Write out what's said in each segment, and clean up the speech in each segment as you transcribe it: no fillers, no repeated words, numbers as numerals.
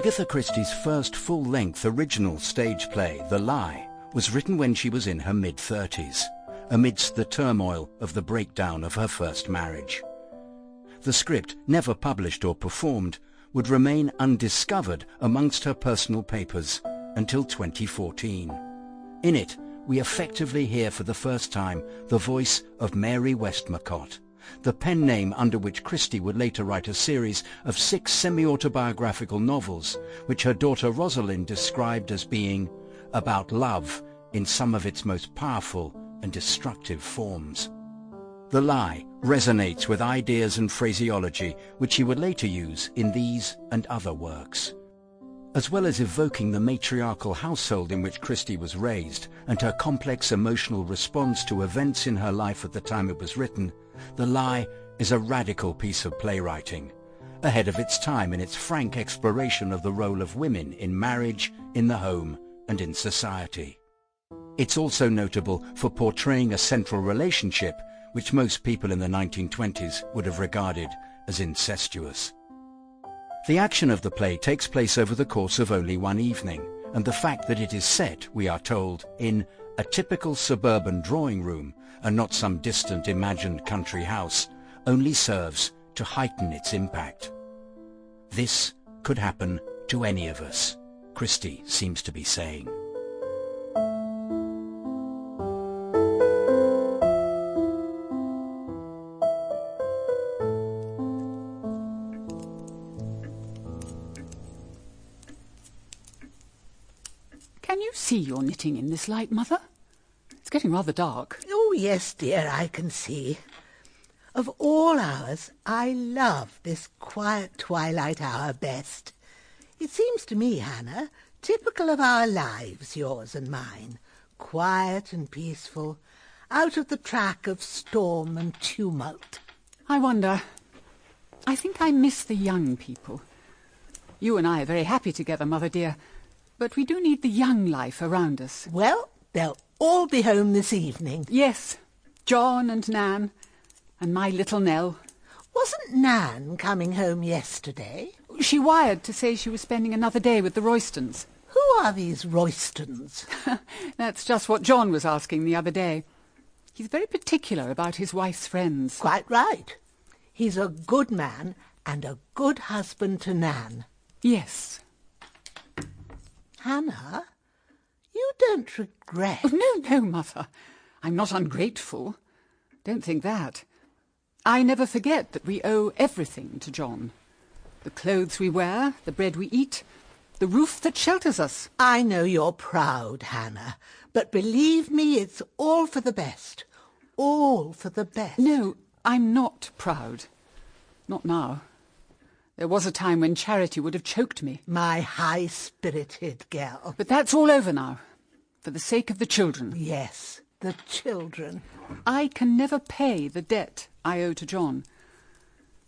Agatha Christie's first full-length original stage play, The Lie, was written when she was in her mid-30s, amidst the turmoil of the breakdown of her first marriage. The script, never published or performed, would remain undiscovered amongst her personal papers until 2014. In it, we effectively hear for the first time the voice of Mary Westmacott, the pen name under which Christie would later write a series of 6 semi-autobiographical novels, which her daughter Rosalind described as being about love in some of its most powerful and destructive forms. The Lie resonates with ideas and phraseology which he would later use in these and other works. As well as evoking the matriarchal household in which Christie was raised and her complex emotional response to events in her life at the time it was written, The Lie is a radical piece of playwriting, ahead of its time in its frank exploration of the role of women in marriage, in the home, and in society. It's also notable for portraying a central relationship which most people in the 1920s would have regarded as incestuous. The action of the play takes place over the course of only one evening, and the fact that it is set, we are told, in a typical suburban drawing room and not some distant imagined country house only serves to heighten its impact. This could happen to any of us, Christie seems to be saying. Can you see your knitting in this light, Mother? It's getting rather dark. Oh, yes, dear, I can see. Of all hours, I love this quiet twilight hour best. It seems to me, Hannah, typical of our lives, yours and mine. Quiet and peaceful, out of the track of storm and tumult. I wonder. I think I miss the young people. You and I are very happy together, Mother dear, but we do need the young life around us. Well, they'll all be home this evening. Yes, John and Nan, and my little Nell. Wasn't Nan coming home yesterday? She wired to say she was spending another day with the Roystons. Who are these Roystons? That's just what John was asking the other day. He's very particular about his wife's friends. Quite right. He's a good man and a good husband to Nan. Yes. Hannah, you don't regret... Oh, no, Mother. I'm not ungrateful. Don't think that. I never forget that we owe everything to John. The clothes we wear, the bread we eat, the roof that shelters us. I know you're proud, Hannah, but believe me, it's all for the best. All for the best. No, I'm not proud. Not now. There was a time when charity would have choked me. My high-spirited girl. But that's all over now, for the sake of the children. Yes, the children. I can never pay the debt I owe to John.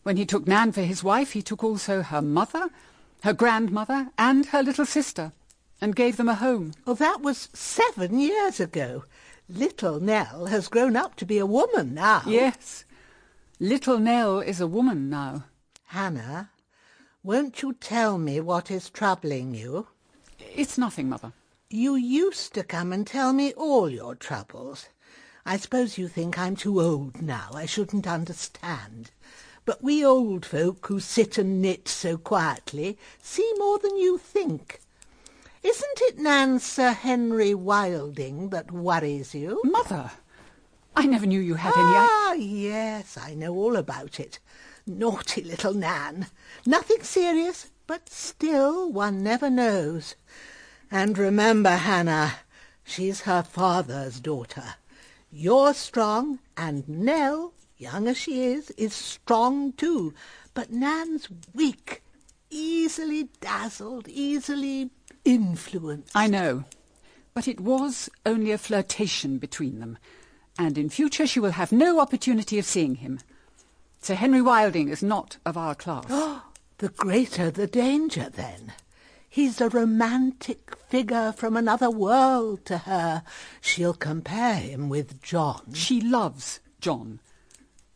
When he took Nan for his wife, he took also her mother, her grandmother, and her little sister, and gave them a home. Well, that was 7 years ago. Little Nell has grown up to be a woman now. Yes, little Nell is a woman now. Hannah, won't you tell me what is troubling you? It's nothing, Mother. You used to come and tell me all your troubles. I suppose you think I'm too old now. I shouldn't understand. But we old folk who sit and knit so quietly see more than you think. Isn't it Nan's Sir Henry Wilding that worries you? Mother, I never knew you had any... Ah, yes, I know all about it. Naughty little Nan. Nothing serious, but still one never knows. And remember, Hannah, she's her father's daughter. You're strong, and Nell, young as she is strong too. But Nan's weak, easily dazzled, easily influenced. I know, but it was only a flirtation between them, and in future she will have no opportunity of seeing him. Sir Henry Wilding is not of our class. Oh, the greater the danger, then. He's a romantic figure from another world to her. She'll compare him with John. She loves John.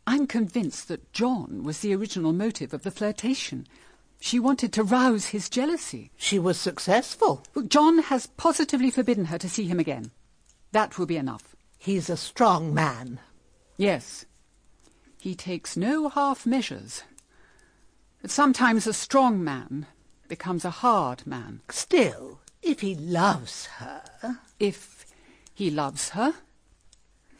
I'm convinced that John was the original motive of the flirtation. She wanted to rouse his jealousy. She was successful. Look, John has positively forbidden her to see him again. That will be enough. He's a strong man. Yes. He takes no half measures. But sometimes a strong man becomes a hard man. Still, if he loves her... If he loves her?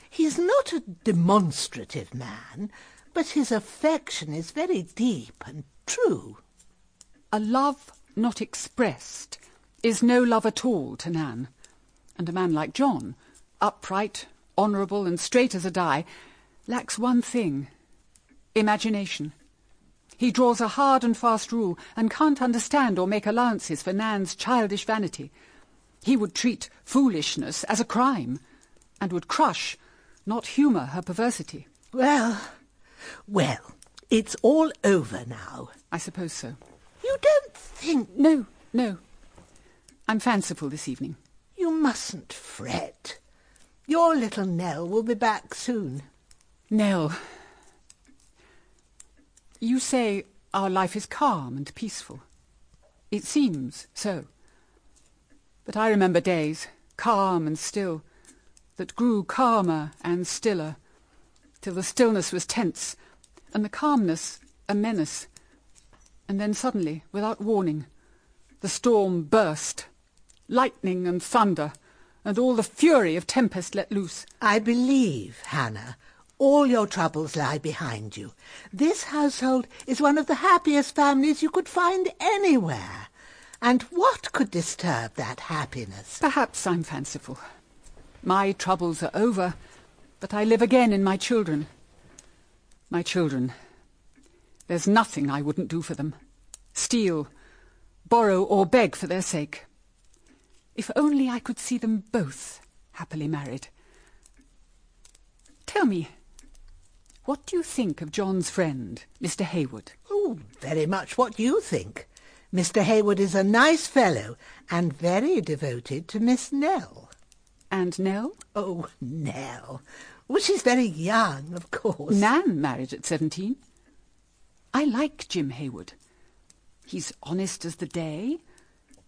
He's not a demonstrative man, but his affection is very deep and true. A love not expressed is no love at all to Nan. And a man like John, upright, honourable and straight as a die, lacks one thing: imagination. He draws a hard and fast rule and can't understand or make allowances for Nan's childish vanity. He would treat foolishness as a crime and would crush, not humour her perversity. Well, it's all over now. I suppose so. You don't think... No. I'm fanciful this evening. You mustn't fret. Your little Nell will be back soon. Nell. You say our life is calm and peaceful. It seems so. But I remember days, calm and still, that grew calmer and stiller, till the stillness was tense, and the calmness a menace. And then suddenly, without warning, the storm burst, lightning and thunder, and all the fury of tempest let loose. I believe, Hannah, all your troubles lie behind you. This household is one of the happiest families you could find anywhere. And what could disturb that happiness? Perhaps I'm fanciful. My troubles are over, but I live again in my children. My children. There's nothing I wouldn't do for them. Steal, borrow or beg for their sake. If only I could see them both happily married. Tell me, what do you think of John's friend, Mr. Hayward? Oh, very much what you think. Mr. Hayward is a nice fellow and very devoted to Miss Nell. And Nell? Oh, Nell. Well, she's very young, of course. Nan married at 17. I like Jim Hayward. He's honest as the day.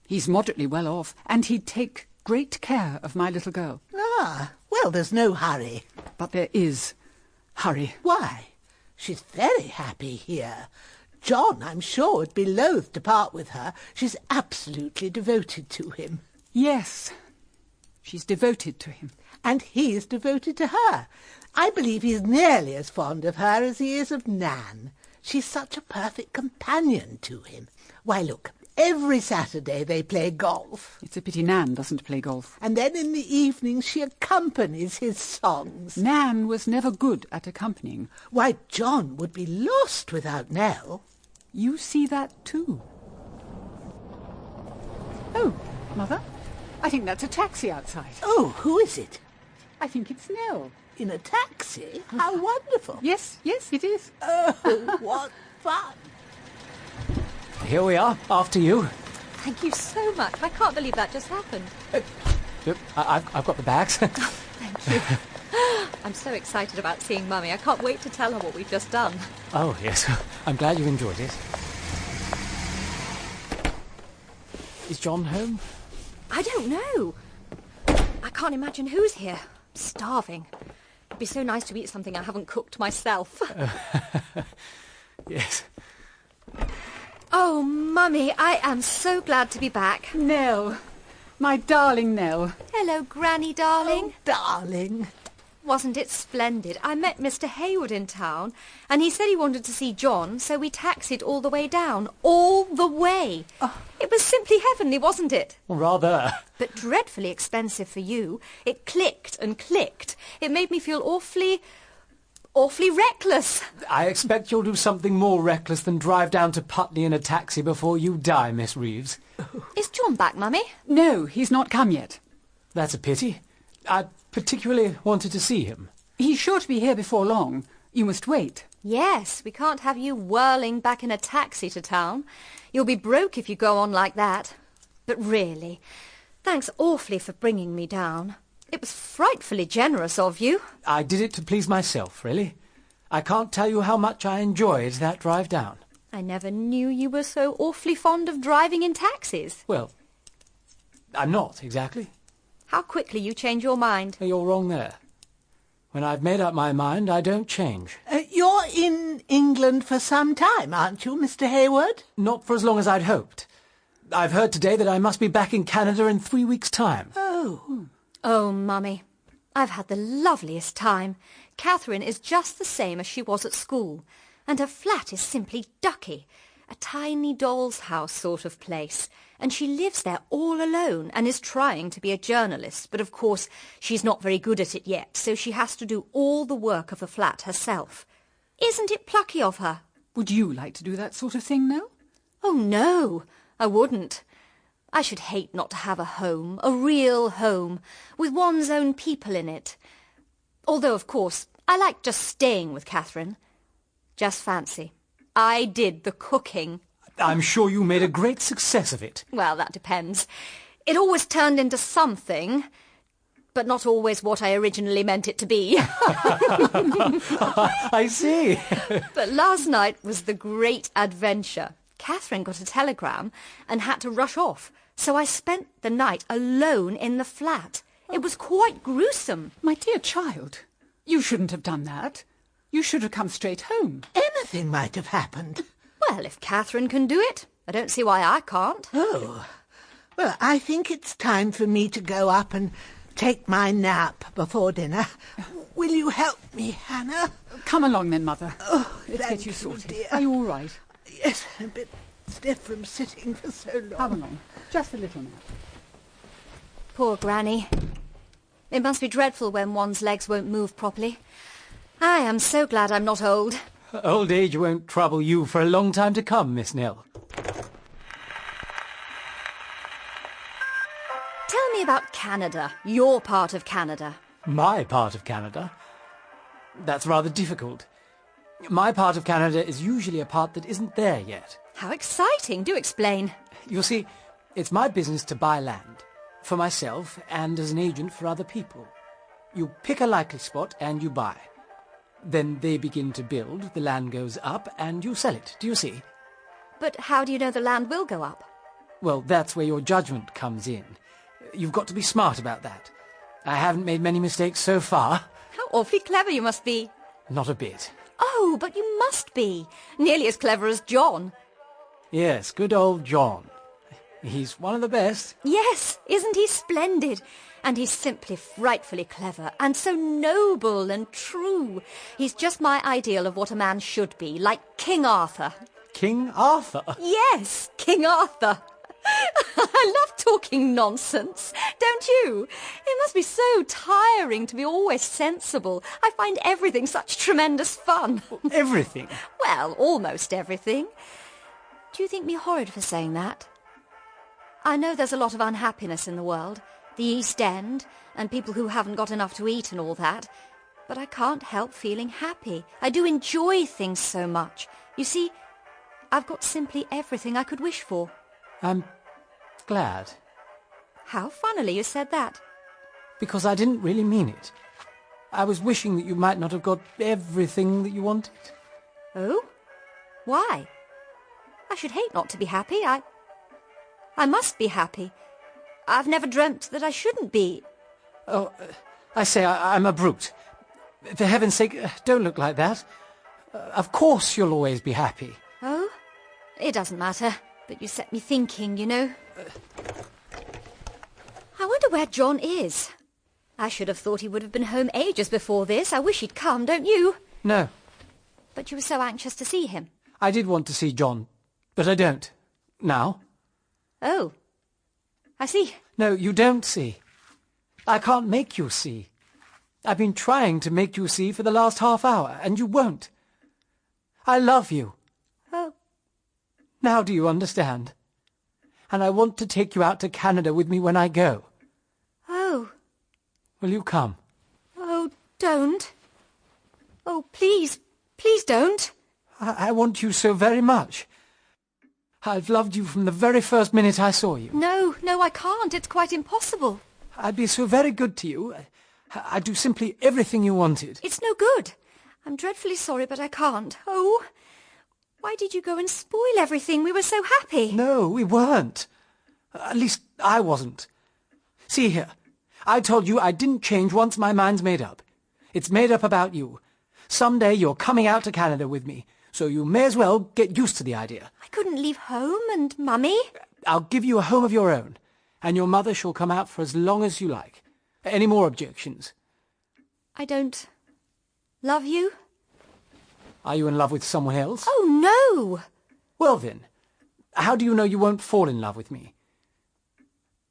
He's moderately well off, and he'd take great care of my little girl. Ah, well, there's no hurry. But there is hurry. Why? She's very happy here. John, I'm sure, would be loath to part with her. She's absolutely devoted to him. Yes, she's devoted to him. And he's devoted to her. I believe he's nearly as fond of her as he is of Nan. She's such a perfect companion to him. Why, look, every Saturday they play golf. It's a pity Nan doesn't play golf. And then in the evening she accompanies his songs. Nan was never good at accompanying. Why, John would be lost without Nell. You see that too. Oh, Mother, I think that's a taxi outside. Oh, who is it? I think it's Nell. In a taxi? How wonderful. Yes, it is. Oh, what fun. Here we are, after you. Thank you so much. I can't believe that just happened. I've got the bags. Thank you. I'm so excited about seeing Mummy. I can't wait to tell her what we've just done. Oh, yes. I'm glad you enjoyed it. Is John home? I don't know. I can't imagine who's here. I'm starving. It'd be so nice to eat something I haven't cooked myself. Yes. Oh, Mummy, I am so glad to be back. Nell, my darling Nell. Hello, Granny, darling. Oh, darling. Wasn't it splendid? I met Mr. Hayward in town, and he said he wanted to see John, so we taxied all the way down. All the way. Oh. It was simply heavenly, wasn't it? Rather. But dreadfully expensive for you. It clicked and clicked. It made me feel awfully reckless. I expect you'll do something more reckless than drive down to Putney in a taxi before you die, Miss Reeves. Is John back, Mummy? No, he's not come yet. That's a pity. I particularly wanted to see him. He's sure to be here before long. You must wait. Yes, we can't have you whirling back in a taxi to town. You'll be broke if you go on like that. But really, thanks awfully for bringing me down. It was frightfully generous of you. I did it to please myself, really. I can't tell you how much I enjoyed that drive down. I never knew you were so awfully fond of driving in taxis. Well, I'm not, exactly. How quickly you change your mind. You're wrong there. When I've made up my mind, I don't change. You're in England for some time, aren't you, Mr. Hayward? Not for as long as I'd hoped. I've heard today that I must be back in Canada in 3 weeks' time. Oh. Oh, Mummy, I've had the loveliest time. Catherine is just the same as she was at school, and her flat is simply ducky, a tiny doll's house sort of place, and she lives there all alone and is trying to be a journalist, but of course she's not very good at it yet, so she has to do all the work of the flat herself. Isn't it plucky of her? Would you like to do that sort of thing, Nell? Oh, no, I wouldn't. I should hate not to have a home, a real home, with one's own people in it. Although, of course, I like just staying with Catherine. Just fancy, I did the cooking. I'm sure you made a great success of it. Well, that depends. It always turned into something, but not always what I originally meant it to be. I see. But last night was the great adventure. Catherine got a telegram and had to rush off, so I spent the night alone in the flat. It was quite gruesome. My dear child, you shouldn't have done that. You should have come straight home. Anything might have happened. Well, if Catherine can do it, I don't see why I can't. Oh. Well, I think it's time for me to go up and take my nap before dinner. Will you help me, Hannah? Come along then, Mother. Oh, Let's thank get you sorted. dear. Are you all right? Yes, a bit stiff from sitting for so long. Come along. Just a little nap. Poor Granny. It must be dreadful when one's legs won't move properly. I am so glad I'm not old. Old age won't trouble you for a long time to come, Miss Nell. Tell me about Canada, your part of Canada. My part of Canada? That's rather difficult. My part of Canada is usually a part that isn't there yet. How exciting! Do explain. You see, it's my business to buy land, for myself and as an agent for other people. You pick a likely spot and you buy. Then they begin to build, the land goes up, and you sell it. Do you see? But how do you know the land will go up? Well, that's where your judgment comes in. You've got to be smart about that. I haven't made many mistakes so far. How awfully clever you must be. Not a bit. Oh, but you must be. Nearly as clever as John. Yes, good old John. He's one of the best. Yes, isn't he splendid? And he's simply frightfully clever, and so noble and true. He's just my ideal of what a man should be, like King Arthur. King Arthur? Yes, King Arthur. I love talking nonsense, don't you? It must be so tiring to be always sensible. I find everything such tremendous fun. Everything? Well, almost everything. Do you think me horrid for saying that? I know there's a lot of unhappiness in the world, the East End, and people who haven't got enough to eat and all that, but I can't help feeling happy. I do enjoy things so much. You see, I've got simply everything I could wish for. I'm glad. How funnily you said that. Because I didn't really mean it. I was wishing that you might not have got everything that you wanted. Oh? Why? I should hate not to be happy. I must be happy. I've never dreamt that I shouldn't be. Oh, I say, I'm a brute. For heaven's sake, don't look like that. Of course you'll always be happy. Oh? It doesn't matter. But you set me thinking, you know. I wonder where John is. I should have thought he would have been home ages before this. I wish he'd come, don't you? No. But you were so anxious to see him. I did want to see John, but I don't. Now. Oh. I see. No, you don't see. I can't make you see. I've been trying to make you see for the last half hour, and you won't. I love you. Oh. Now do you understand? And I want to take you out to Canada with me when I go. Oh. Will you come? Oh, don't. Oh, please, please don't. I want you so very much. I've loved you from the very first minute I saw you. No, I can't. It's quite impossible. I'd be so very good to you. I'd do simply everything you wanted. It's no good. I'm dreadfully sorry, but I can't. Oh, Why did you go and spoil everything? We were so happy. No, we weren't. At least I wasn't. See here, I told you I didn't change once my mind's made up. It's made up about you. Someday you're coming out to Canada with me, so you may as well get used to the idea. I couldn't leave home and Mummy. I'll give you a home of your own, and your mother shall come out for as long as you like. Any more objections? I don't love you. Are you in love with someone else? Oh, no. Well then, how do you know you won't fall in love with me?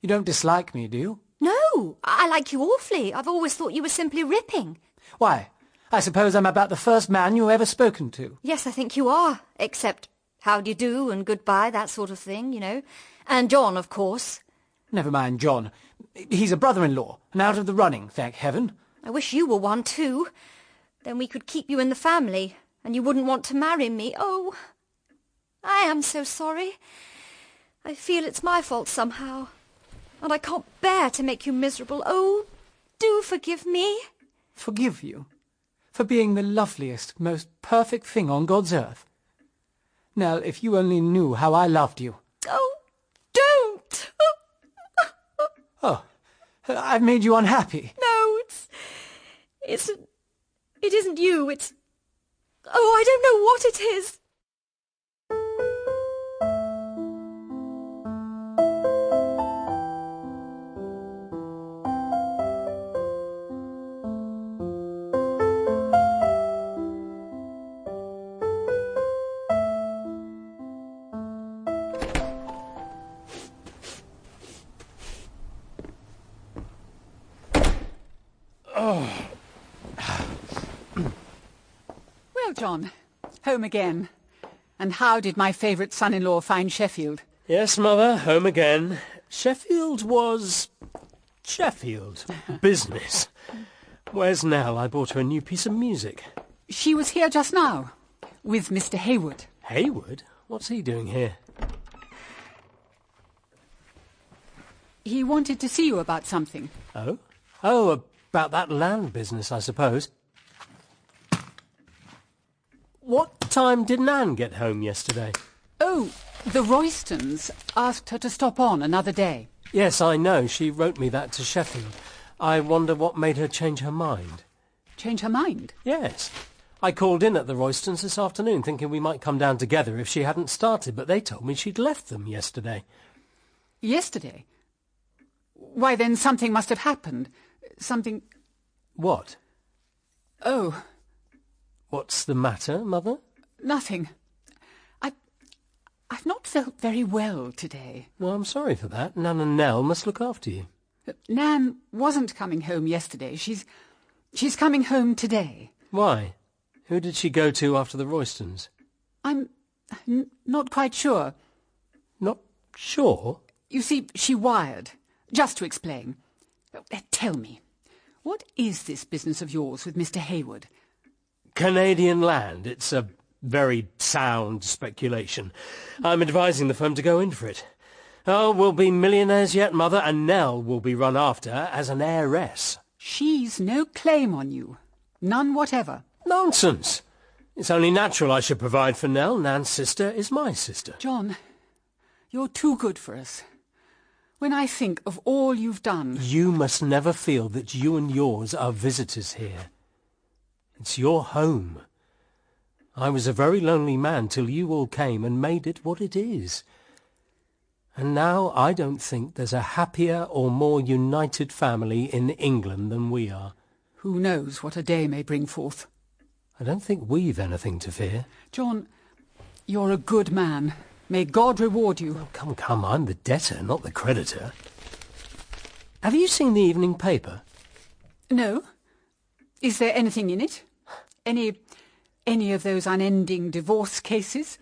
You don't dislike me, do you? No, I like you awfully. I've always thought you were simply ripping. Why, I suppose I'm about the first man you've ever spoken to. Yes, I think you are. Except how do you do and goodbye, that sort of thing, you know. And John, of course. Never mind John. He's a brother-in-law, and out of the running, thank heaven. I wish you were one, too. Then we could keep you in the family, and you wouldn't want to marry me. Oh, I am so sorry. I feel it's my fault somehow, and I can't bear to make you miserable. Oh, do forgive me. Forgive you? For being the loveliest, most perfect thing on God's earth? Nell, if you only knew how I loved you. Oh, don't! Oh, I've made you unhappy. No, it isn't you, it's... Oh, I don't know what it is. Well, John, home again. And how did my favourite son-in-law find Sheffield? Yes, Mother, home again. Sheffield was... Sheffield. Business. Where's Nell? I bought her a new piece of music. She was here just now, with Mr. Hayward. Hayward? What's he doing here? He wanted to see you about something. Oh? Oh, about that land business, I suppose. What time did Nan get home yesterday? Oh, the Roystons asked her to stop on another day. Yes, I know. She wrote me that to Sheffield. I wonder what made her change her mind. Change her mind? Yes. I called in at the Roystons this afternoon thinking we might come down together if she hadn't started, but they told me she'd left them yesterday. Yesterday? Why, then something must have happened. Something... What? Oh... What's the matter, Mother? Nothing. I've not felt very well today. Well, I'm sorry for that. Nan and Nell must look after you. Nan wasn't coming home yesterday. She's coming home today. Why? Who did she go to after the Roystons? I'm not quite sure. Not sure? You see, she wired. Just to explain. Tell me, what is this business of yours with Mr. Hayward? Canadian land. It's a very sound speculation. I'm advising the firm to go in for it. Oh, we'll be millionaires yet, Mother, and Nell will be run after as an heiress. She's no claim on you. None whatever. Nonsense. It's only natural I should provide for Nell. Nan's sister is my sister. John, you're too good for us. When I think of all you've done... You must never feel that you and yours are visitors here. It's your home. I was a very lonely man till you all came and made it what it is. And now I don't think there's a happier or more united family in England than we are. Who knows what a day may bring forth? I don't think we've anything to fear. John, you're a good man. May God reward you. Oh, come, I'm the debtor, not the creditor. Have you seen the evening paper? No. Is there anything in it? Any of those unending divorce cases?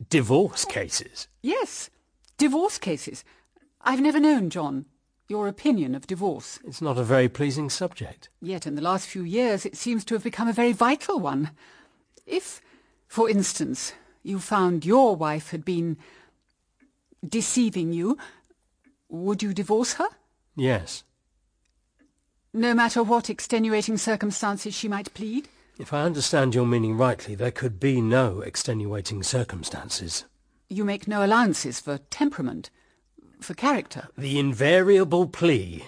Divorce cases? Yes, divorce cases. I've never known, John, your opinion of divorce. It's not a very pleasing subject. Yet in the last few years it seems to have become a very vital one. If, for instance, you found your wife had been deceiving you, would you divorce her? Yes. No matter what extenuating circumstances she might plead? If I understand your meaning rightly, there could be no extenuating circumstances. You make no allowances for temperament, for character. The invariable plea.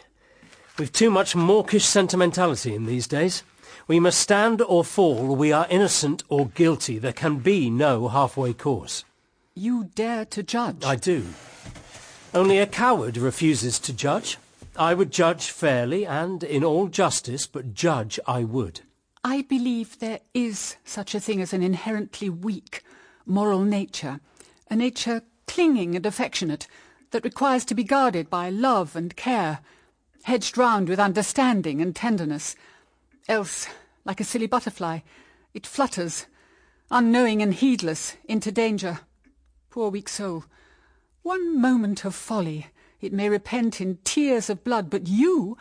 We've too much mawkish sentimentality in these days. We must stand or fall. We are innocent or guilty. There can be no halfway course. You dare to judge? I do. Only a coward refuses to judge. I would judge fairly and in all justice, but judge I would. I believe there is such a thing as an inherently weak moral nature, a nature clinging and affectionate, that requires to be guarded by love and care, hedged round with understanding and tenderness. Else, like a silly butterfly, it flutters, unknowing and heedless, into danger. Poor weak soul! One moment of folly, it may repent in tears of blood, but you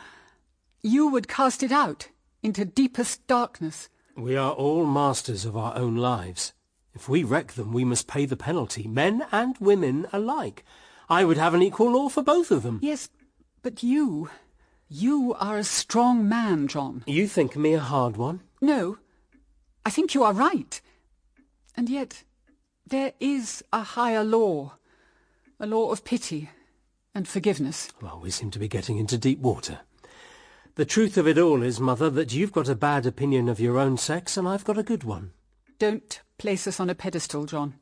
would cast it out into deepest darkness. We are all masters of our own lives. If we wreck them, we must pay the penalty, men and women alike. I would have an equal law for both of them. Yes, but you are a strong man, John. You think me a hard one? No, I think you are right. And yet, there is a higher law, a law of pity and forgiveness. Well, we seem to be getting into deep water. The truth of it all is, Mother, that you've got a bad opinion of your own sex and I've got a good one. Don't place us on a pedestal, John.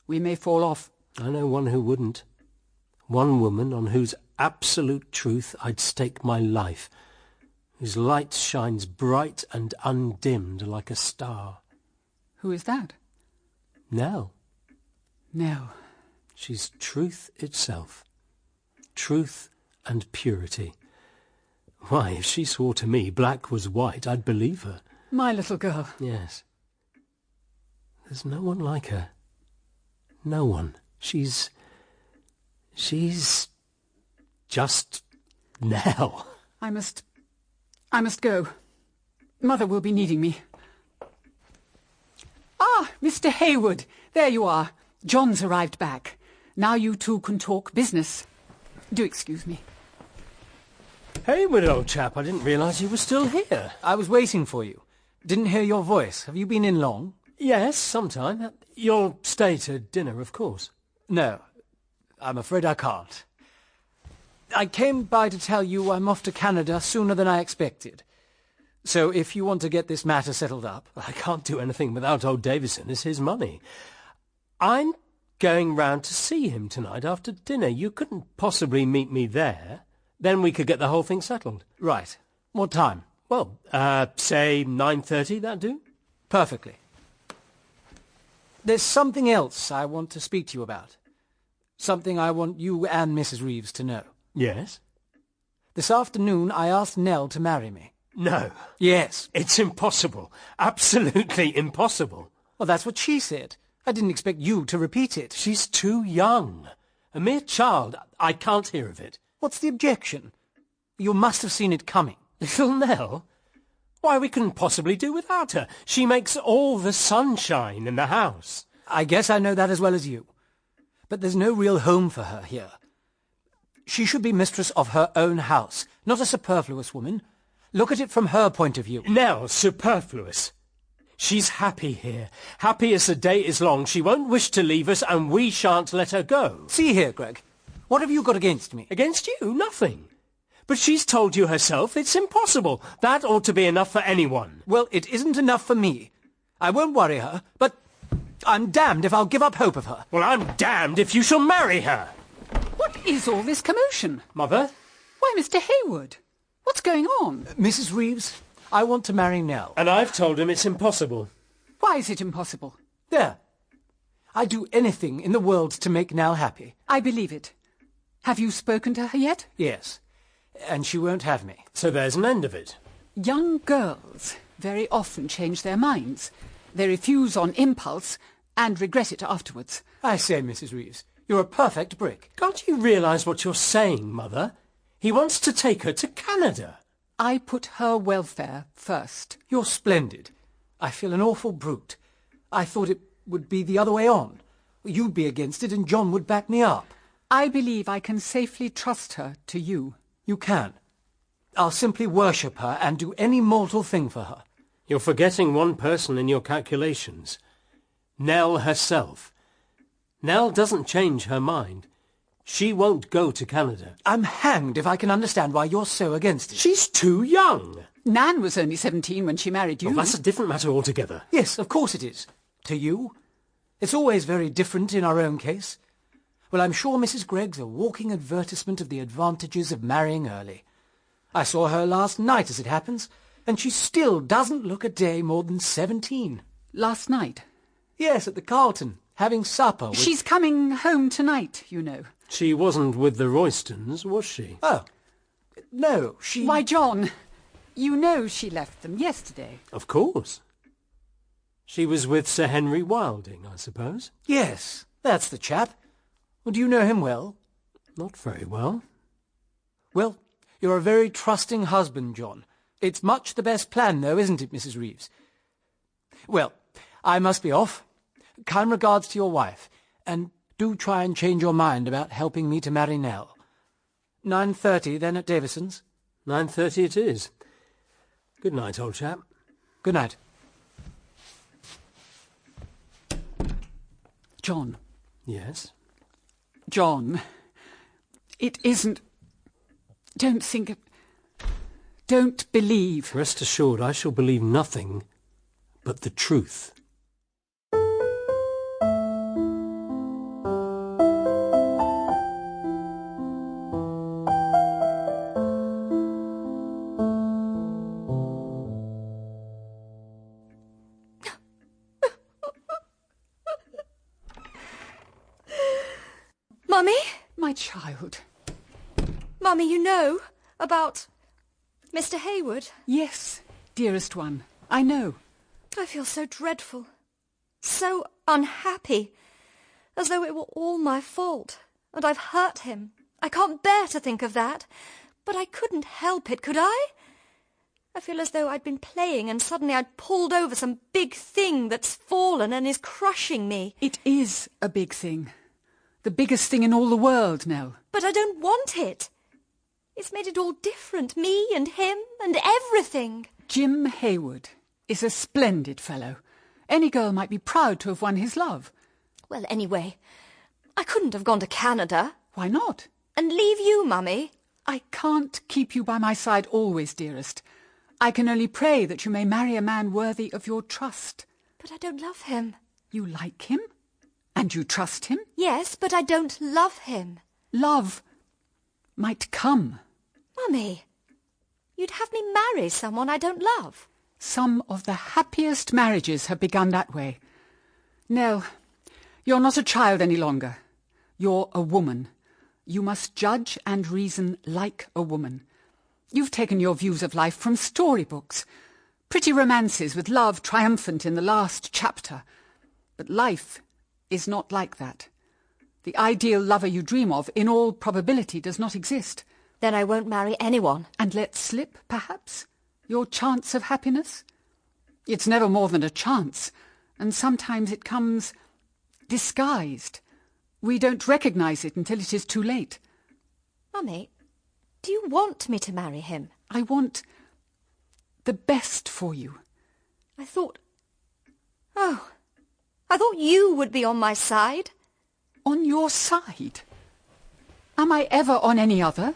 We may fall off. I know one who wouldn't. One woman on whose absolute truth I'd stake my life, whose light shines bright and undimmed like a star. Who is that? Nell. Nell. She's truth itself. Truth and purity. Why, if she swore to me black was white, I'd believe her. My little girl. Yes. There's no one like her. No one. She's just Nell. I must go. Mother will be needing me. Ah, Mr. Hayward, there you are. John's arrived back. Now you two can talk business. Do excuse me. Hayward, old chap, I didn't realise you were still here. I was waiting for you. Didn't hear your voice. Have you been in long? Yes, sometime. You'll stay to dinner, of course. No, I'm afraid I can't. I came by to tell you I'm off to Canada sooner than I expected. So if you want to get this matter settled up... I can't do anything without old Davison. It's his money. I'm going round to see him tonight after dinner. You couldn't possibly meet me there. Then we could get the whole thing settled. Right. What time? Well, say 9:30, that do? Perfectly. There's something else I want to speak to you about. Something I want you and Mrs. Reeves to know. Yes? This afternoon I asked Nell to marry me. No. Yes. It's impossible. Absolutely impossible. Well, that's what she said. I didn't expect you to repeat it. She's too young. A mere child. I can't hear of it. What's the objection? You must have seen it coming. Little Nell? Why, we couldn't possibly do without her. She makes all the sunshine in the house. I guess I know that as well as you. But there's no real home for her here. She should be mistress of her own house, not a superfluous woman. Look at it from her point of view. Nell, superfluous. She's happy here. Happy as the day is long. She won't wish to leave us, and we shan't let her go. See here, Greg. What have you got against me? Against you? Nothing. But she's told you herself it's impossible. That ought to be enough for anyone. Well, it isn't enough for me. I won't worry her, but I'm damned if I'll give up hope of her. Well, I'm damned if you shall marry her. What is all this commotion? Mother? Why, Mr. Hayward, what's going on? Mrs. Reeves, I want to marry Nell. And I've told him it's impossible. Why is it impossible? There. I'd do anything in the world to make Nell happy. I believe it. Have you spoken to her yet? Yes. And she won't have me. So there's an end of it. Young girls very often change their minds. They refuse on impulse and regret it afterwards. I say, Mrs. Reeves, you're a perfect brick. Can't you realise what you're saying, Mother? He wants to take her to Canada. I put her welfare first. You're splendid. I feel an awful brute. I thought it would be the other way on. You'd be against it and John would back me up. I believe I can safely trust her to you. You can. I'll simply worship her and do any mortal thing for her. You're forgetting one person in your calculations. Nell herself. Nell doesn't change her mind. She won't go to Canada. I'm hanged if I can understand why you're so against it. She's too young. Nan was only 17 when she married you. Oh, that's a different matter altogether. Yes, of course it is. To you. It's always very different in our own case. Well, I'm sure Mrs. Gregg's a walking advertisement of the advantages of marrying early. I saw her last night, as it happens, and she still doesn't look a day more than 17. Last night? Yes, at the Carlton, having supper with... She's coming home tonight, you know. She wasn't with the Roystons, was she? Oh, no, she... Why, John, you know she left them yesterday. Of course. She was with Sir Henry Wilding, I suppose? Yes, that's the chap. Well, do you know him well? Not very well. Well, you're a very trusting husband, John. It's much the best plan, though, isn't it, Mrs. Reeves? Well, I must be off. Kind regards to your wife, and do try and change your mind about helping me to marry Nell. 9:30, then, at Davison's? 9:30 it is. Good night, old chap. Good night. John. Yes? John, it isn't... Don't think... Don't believe... Rest assured, I shall believe nothing but the truth. Mummy? My child. Mummy, you know about Mr. Hayward? Yes, dearest one, I know. I feel so dreadful, so unhappy, as though it were all my fault, and I've hurt him. I can't bear to think of that, but I couldn't help it, could I? I feel as though I'd been playing and suddenly I'd pulled over some big thing that's fallen and is crushing me. It is a big thing. The biggest thing in all the world, Nell. But I don't want it. It's made it all different, me and him and everything. Jim Hayward is a splendid fellow. Any girl might be proud to have won his love. Well, anyway, I couldn't have gone to Canada. Why not? And leave you, Mummy. I can't keep you by my side always, dearest. I can only pray that you may marry a man worthy of your trust. But I don't love him. You like him? And you trust him? Yes, but I don't love him. Love might come. Mummy, you'd have me marry someone I don't love. Some of the happiest marriages have begun that way. Nell, you're not a child any longer. You're a woman. You must judge and reason like a woman. You've taken your views of life from storybooks, pretty romances with love triumphant in the last chapter. But life is not like that. The ideal lover you dream of, in all probability, does not exist. Then I won't marry anyone. And let slip, perhaps, your chance of happiness? It's never more than a chance, and sometimes it comes disguised. We don't recognise it until it is too late. Mummy, do you want me to marry him? I want the best for you. I thought you would be on my side. On your side? Am I ever on any other?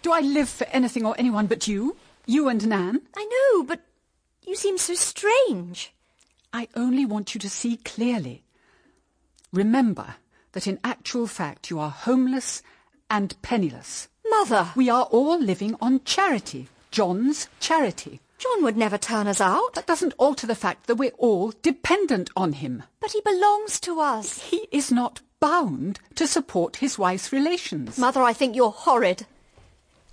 Do I live for anything or anyone but you? You and Nan? I know, but you seem so strange. I only want you to see clearly. Remember that in actual fact you are homeless and penniless. Mother! We are all living on charity. John's charity. John would never turn us out. That doesn't alter the fact that we're all dependent on him. But he belongs to us. He is not bound to support his wife's relations. Mother, I think you're horrid.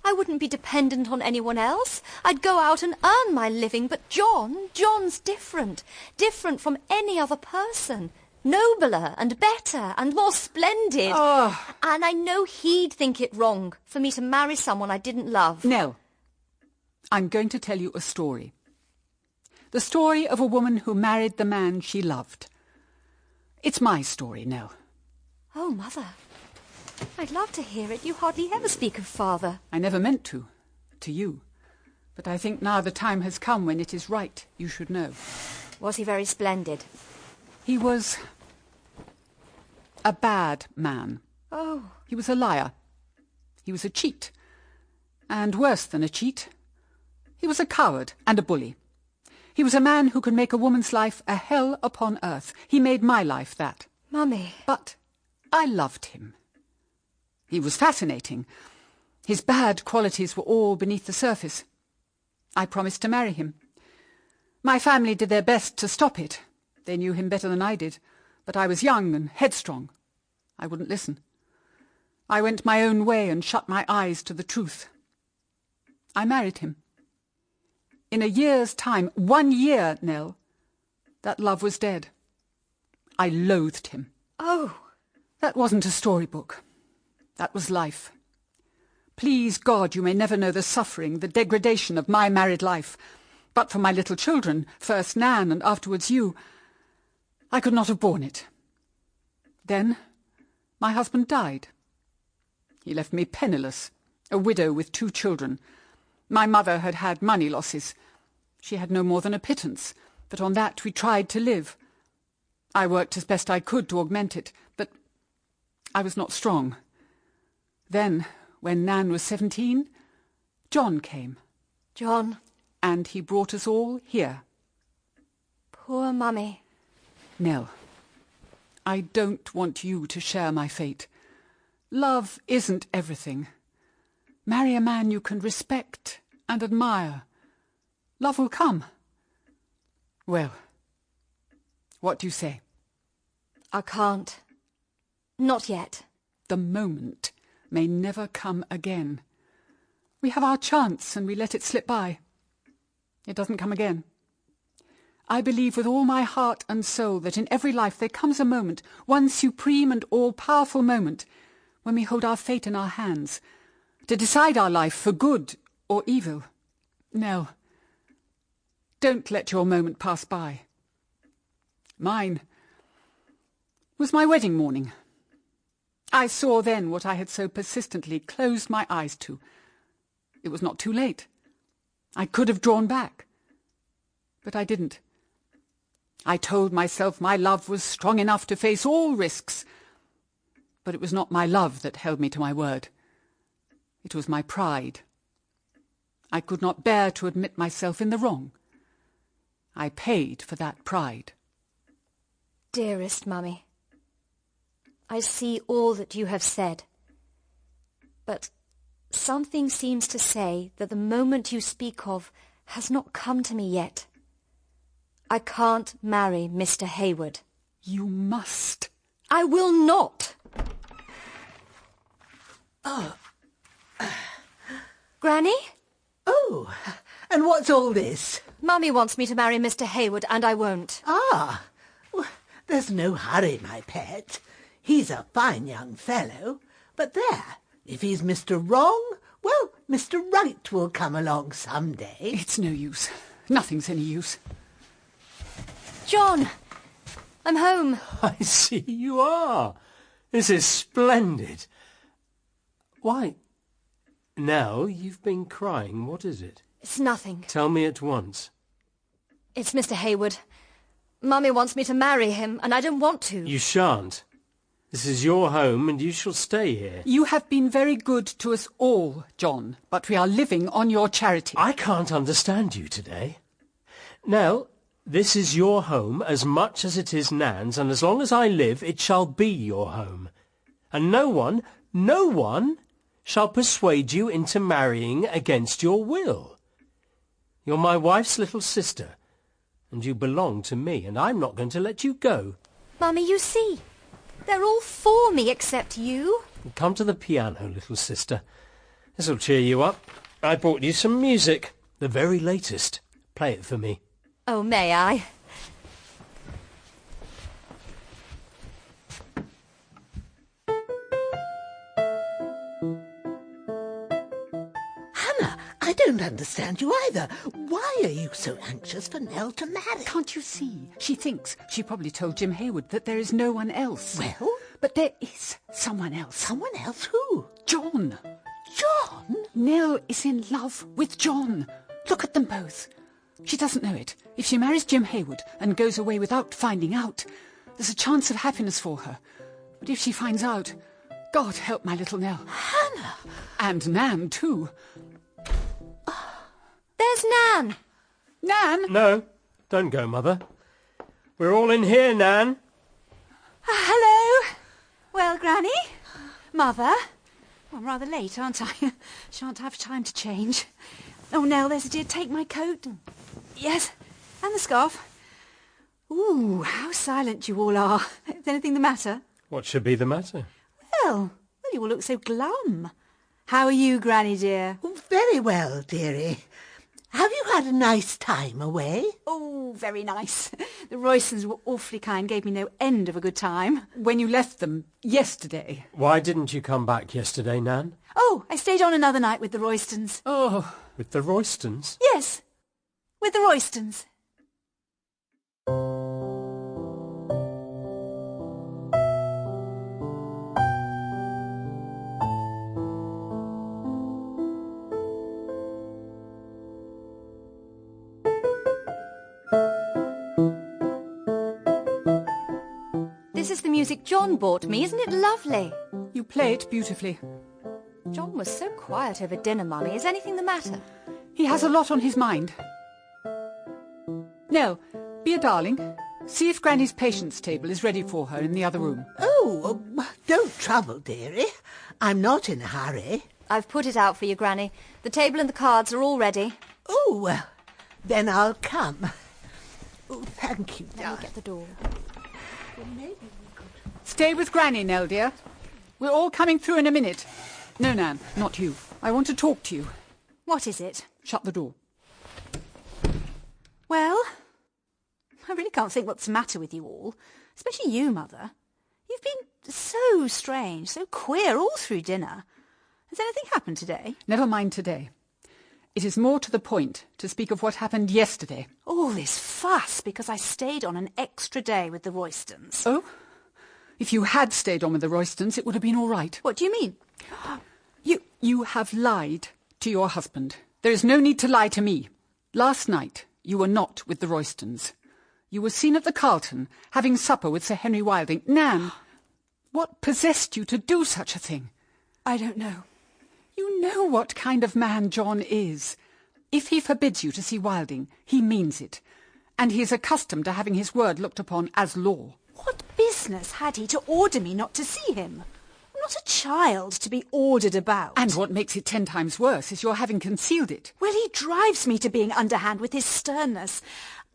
I wouldn't be dependent on anyone else. I'd go out and earn my living, but John's different. Different from any other person. Nobler and better and more splendid. Oh. And I know he'd think it wrong for me to marry someone I didn't love. Nell, I'm going to tell you a story. The story of a woman who married the man she loved. It's my story, Nell. Oh, Mother, I'd love to hear it. You hardly ever speak of Father. I never meant to you. But I think now the time has come when it is right you should know. Was he very splendid? He was a bad man. Oh. He was a liar. He was a cheat. And worse than a cheat, he was a coward and a bully. He was a man who could make a woman's life a hell upon earth. He made my life that. Mummy. But I loved him. He was fascinating. His bad qualities were all beneath the surface. I promised to marry him. My family did their best to stop it. They knew him better than I did, but I was young and headstrong. I wouldn't listen. I went my own way and shut my eyes to the truth. I married him. In a year's time, 1 year, Nell, that love was dead. I loathed him. Oh. That wasn't a storybook. That was life. Please God, you may never know the suffering, the degradation of my married life. But for my little children, first Nan and afterwards you, I could not have borne it. Then my husband died. He left me penniless, a widow with 2 children. My mother had had money losses. She had no more than a pittance, but on that we tried to live. I worked as best I could to augment it, but I was not strong. Then, when Nan was 17, John came. John. And he brought us all here. Poor Mummy. Nell, I don't want you to share my fate. Love isn't everything. Marry a man you can respect and admire. Love will come. Well, what do you say? I can't. Not yet. The moment may never come again. We have our chance and we let it slip by. It doesn't come again. I believe with all my heart and soul that in every life there comes a moment, one supreme and all-powerful moment, when we hold our fate in our hands, to decide our life for good or evil. Nell, don't let your moment pass by. Mine was my wedding morning. I saw then what I had so persistently closed my eyes to. It was not too late. I could have drawn back. But I didn't. I told myself my love was strong enough to face all risks. But it was not my love that held me to my word. It was my pride. I could not bear to admit myself in the wrong. I paid for that pride. Dearest Mummy, I see all that you have said. But something seems to say that the moment you speak of has not come to me yet. I can't marry Mr. Hayward. You must. I will not. Oh. Granny? Oh, and what's all this? Mummy wants me to marry Mr. Hayward, and I won't. Ah, well, there's no hurry, my pet. He's a fine young fellow, but there, if he's Mr. Wrong, well, Mr. Right will come along some day. It's no use. Nothing's any use. John, I'm home. I see you are. This is splendid. Why, now you've been crying. What is it? It's nothing. Tell me at once. It's Mr. Hayward. Mummy wants me to marry him, and I don't want to. You shan't. This is your home, and you shall stay here. You have been very good to us all, John, but we are living on your charity. I can't understand you today. Now, this is your home as much as it is Nan's, and as long as I live, it shall be your home. And no one shall persuade you into marrying against your will. You're my wife's little sister, and you belong to me, and I'm not going to let you go. Mummy, you see, they're all for me except you. Come to the piano, little sister. This'll cheer you up. I brought you some music, the very latest. Play it for me. Oh, may I? Hannah, I don't understand you either. Why are you so anxious for Nell to marry? Can't you see? She thinks, she probably told Jim Hayward, that there is no one else. Well? But there is someone else. Someone else who? John. John? Nell is in love with John. Look at them both. She doesn't know it. If she marries Jim Hayward and goes away without finding out, there's a chance of happiness for her. But if she finds out, God help my little Nell. Hannah! And Nan, too. There's Nan. Nan? No, don't go, Mother. We're all in here, Nan. Hello. Well, Granny? Mother? Well, I'm rather late, aren't I? Shan't have time to change. Oh, Nell, there's a dear. Take my coat. Yes, and the scarf. Ooh, how silent you all are. Is anything the matter? What should be the matter? Well, you all look so glum. How are you, Granny dear? Oh, very well, dearie. Have you had a nice time away? Oh, very nice. The Roystons were awfully kind, gave me no end of a good time. When you left them yesterday. Why didn't you come back yesterday, Nan? Oh, I stayed on another night with the Roystons. Oh. With the Roystons? Yes, with the Roystons. This is the music John bought me. Isn't it lovely? You play it beautifully. John was so quiet over dinner, Mummy. Is anything the matter? He has a lot on his mind. Nell, be a darling. See if Granny's patience table is ready for her in the other room. Oh, don't trouble, dearie. I'm not in a hurry. I've put it out for you, Granny. The table and the cards are all ready. Oh, well, then I'll come. Oh, thank you, Let me darling. get the door. Stay with Granny, Nell, dear. We're all coming through in a minute. No, Nan, not you. I want to talk to you. What is it? Shut the door. Well, I really can't think what's the matter with you all. Especially you, Mother. You've been so strange, so queer all through dinner. Has anything happened today? Never mind today. It is more to the point to speak of what happened yesterday. All this fuss because I stayed on an extra day with the Roystons. Oh? If you had stayed on with the Roystons, it would have been all right. What do you mean? You have lied to your husband. There is no need to lie to me. Last night, you were not with the Roystons. You were seen at the Carlton, having supper with Sir Henry Wilding. Nan, what possessed you to do such a thing? I don't know. You know what kind of man John is. If he forbids you to see Wilding, he means it. And he is accustomed to having his word looked upon as law. What business had he to order me not to see him? I'm not a child to be ordered about. And what makes it 10 times worse is your having concealed it. Well, he drives me to being underhand with his sternness.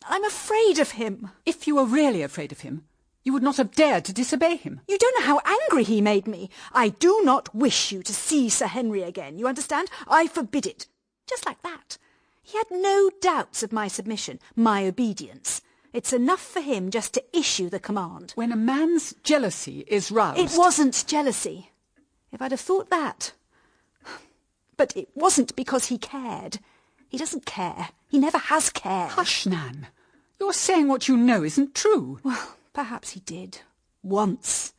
I'm afraid of him. If you were really afraid of him, you would not have dared to disobey him. You don't know how angry he made me. I do not wish you to see Sir Henry again. You understand? I forbid it. Just like that. He had no doubts of my submission, my obedience. It's enough for him just to issue the command. When a man's jealousy is roused... It wasn't jealousy. If I'd have thought that. But it wasn't because he cared. He doesn't care. He never has cared. Hush, Nan. You're saying what you know isn't true. Well, perhaps he did. Once.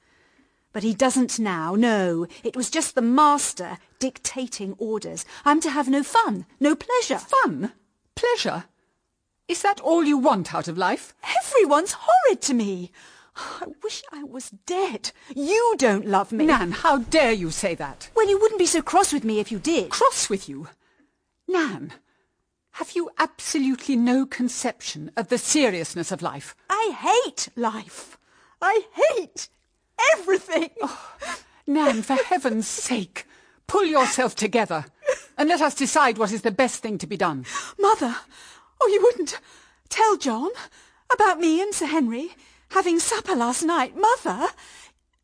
But he doesn't now. No, it was just the master dictating orders. I'm to have no fun, no pleasure. Fun? Pleasure? Is that all you want out of life? Everyone's horrid to me. I wish I was dead. You don't love me. Nan, how dare you say that? Well, you wouldn't be so cross with me if you did. Cross with you? Nan, have you absolutely no conception of the seriousness of life? I hate life. I hate everything. Oh, Nan, for heaven's sake, pull yourself together and let us decide what is the best thing to be done. Mother, oh, you wouldn't tell John about me and Sir Henry having supper last night? Mother,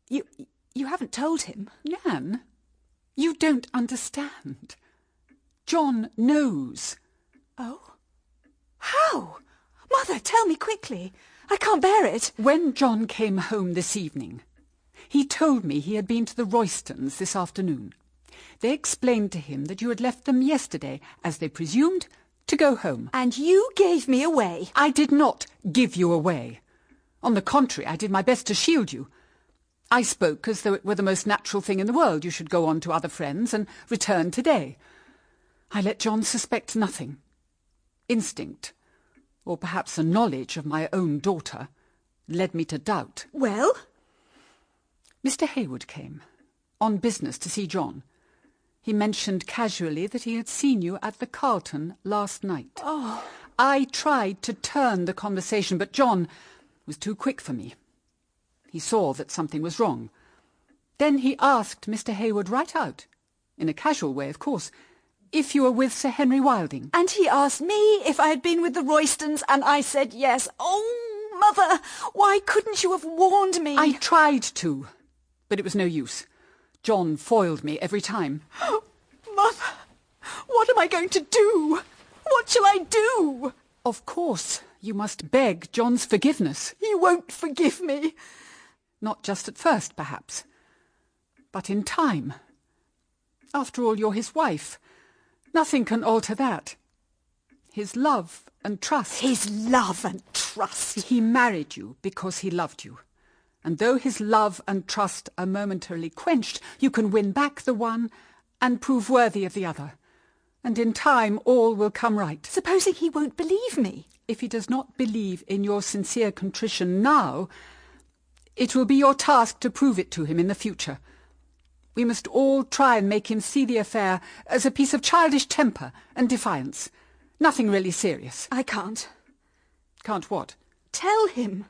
you haven't told him. Nan, you don't understand. John knows. Oh? How? Mother, tell me quickly. I can't bear it. When John came home this evening, he told me he had been to the Roystons this afternoon. They explained to him that you had left them yesterday, as they presumed, to go home. And you gave me away. I did not give you away. On the contrary, I did my best to shield you. I spoke as though it were the most natural thing in the world you should go on to other friends and return today. I let John suspect nothing. instinct, or perhaps a knowledge of my own daughter, led me to doubt. Well? Mr. Hayward came, on business to see John. He mentioned casually that he had seen you at the Carlton last night. Oh. I tried to turn the conversation, but John was too quick for me. He saw that something was wrong. Then he asked Mr. Hayward right out, in a casual way, of course, if you were with Sir Henry Wilding. And he asked me if I had been with the Roystons, and I said yes. Oh, Mother, why couldn't you have warned me? I tried to, but it was no use. John foiled me every time. Oh, Mother, what am I going to do? What shall I do? Of course, you must beg John's forgiveness. He won't forgive me. Not just at first, perhaps, but in time. After all, you're his wife. Nothing can alter that. His love and trust. His love and trust. He married you because he loved you. And though his love and trust are momentarily quenched, you can win back the one and prove worthy of the other. And in time, all will come right. Supposing he won't believe me? If he does not believe in your sincere contrition now, it will be your task to prove it to him in the future. We must all try and make him see the affair as a piece of childish temper and defiance. Nothing really serious. I can't. Can't what? Tell him.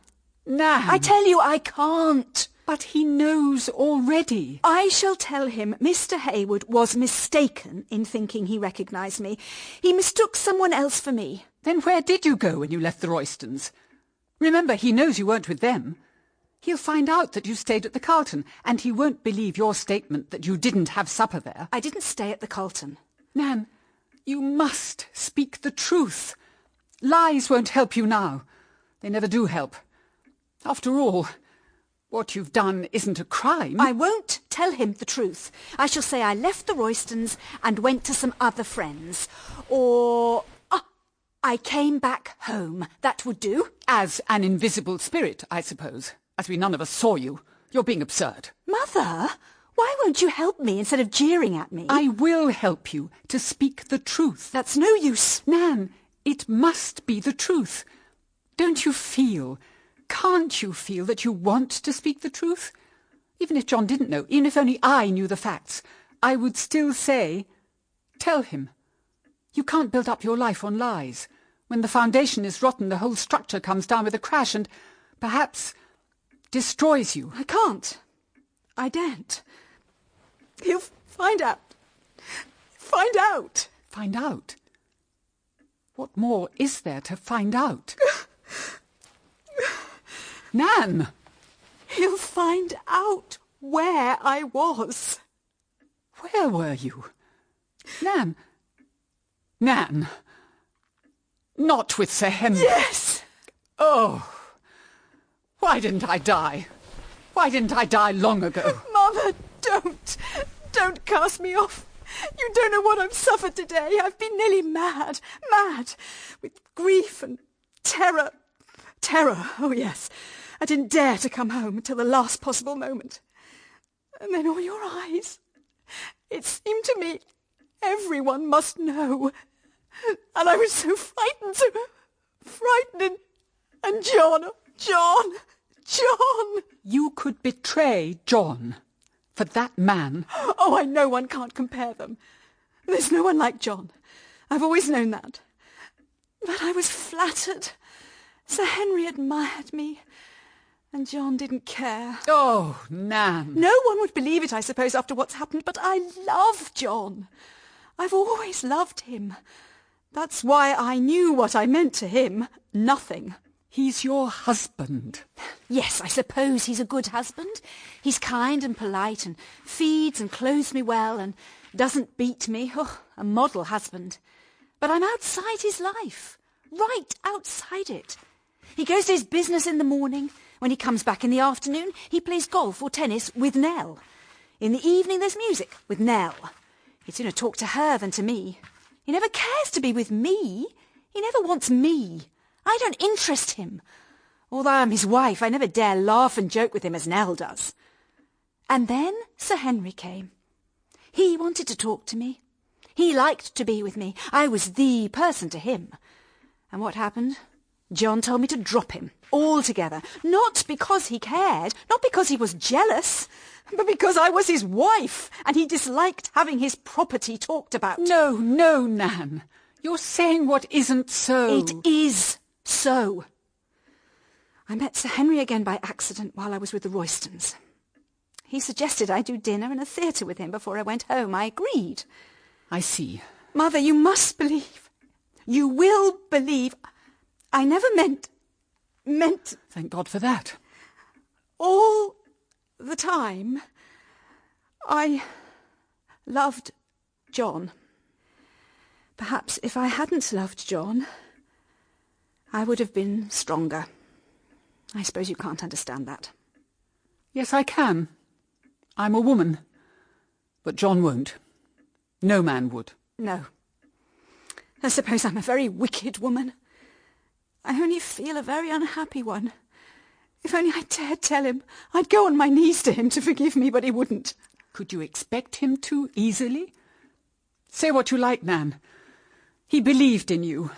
Nan! I tell you I can't. But he knows already. I shall tell him Mr. Hayward was mistaken in thinking he recognised me. He mistook someone else for me. Then where did you go when you left the Roystons? Remember, he knows you weren't with them. He'll find out that you stayed at the Carlton, and he won't believe your statement that you didn't have supper there. I didn't stay at the Carlton. Nan, you must speak the truth. Lies won't help you now. They never do help. After all, what you've done isn't a crime. I won't tell him the truth. I shall say I left the Roystons and went to some other friends. Or I came back home. That would do. As an invisible spirit, I suppose. As we none of us saw you. You're being absurd. Mother, why won't you help me instead of jeering at me? I will help you to speak the truth. That's no use. Nan, it must be the truth. Don't you feel, can't you feel that you want to speak the truth? Even if John didn't know, even if only I knew the facts, I would still say, tell him. You can't build up your life on lies. When the foundation is rotten, the whole structure comes down with a crash and, perhaps, destroys you. I can't. I daren't. He'll find out. Find out. Find out? What more is there to find out? Nan! He'll find out where I was. Where were you? Nan! Nan! Not with Sir Henry. Yes! Oh! Why didn't I die? Why didn't I die long ago? Mother, don't! Don't cast me off! You don't know what I've suffered today. I've been nearly mad. Mad! With grief and terror. Terror, oh yes. I didn't dare to come home until the last possible moment. And then all your eyes. It seemed to me everyone must know. And I was so frightened, and John. You could betray John for that man. Oh, I know one can't compare them. There's no one like John. I've always known that. But I was flattered. Sir Henry admired me, and John didn't care. Oh, Nan. No one would believe it, I suppose, after what's happened, but I love John. I've always loved him. That's why I knew what I meant to him. Nothing. He's your husband. Yes, I suppose he's a good husband. He's kind and polite and feeds and clothes me well and doesn't beat me. Oh, a model husband. But I'm outside his life. Right outside it. He goes to his business in the morning. When he comes back in the afternoon, he plays golf or tennis with Nell. In the evening, there's music with Nell. He'd sooner talk to her than to me. He never cares to be with me. He never wants me. I don't interest him. Although I'm his wife, I never dare laugh and joke with him as Nell does. And then Sir Henry came. He wanted to talk to me. He liked to be with me. I was the person to him. And what happened? John told me to drop him altogether. Not because he cared, not because he was jealous, but because I was his wife and he disliked having his property talked about. No, no, Nan. You're saying what isn't so. It is so. I met Sir Henry again by accident while I was with the Roystons. He suggested I do dinner and a theatre with him before I went home. I agreed. I see. Mother, you must believe. You will believe. I never meant... Thank God for that. All the time, I loved John. Perhaps if I hadn't loved John, I would have been stronger. I suppose you can't understand that. Yes, I can. I'm a woman. But John won't. No man would. No. I suppose I'm a very wicked woman. I only feel a very unhappy one. If only I dared tell him, I'd go on my knees to him to forgive me, but he wouldn't. Could you expect him to easily? Say what you like, Nan. He believed in you.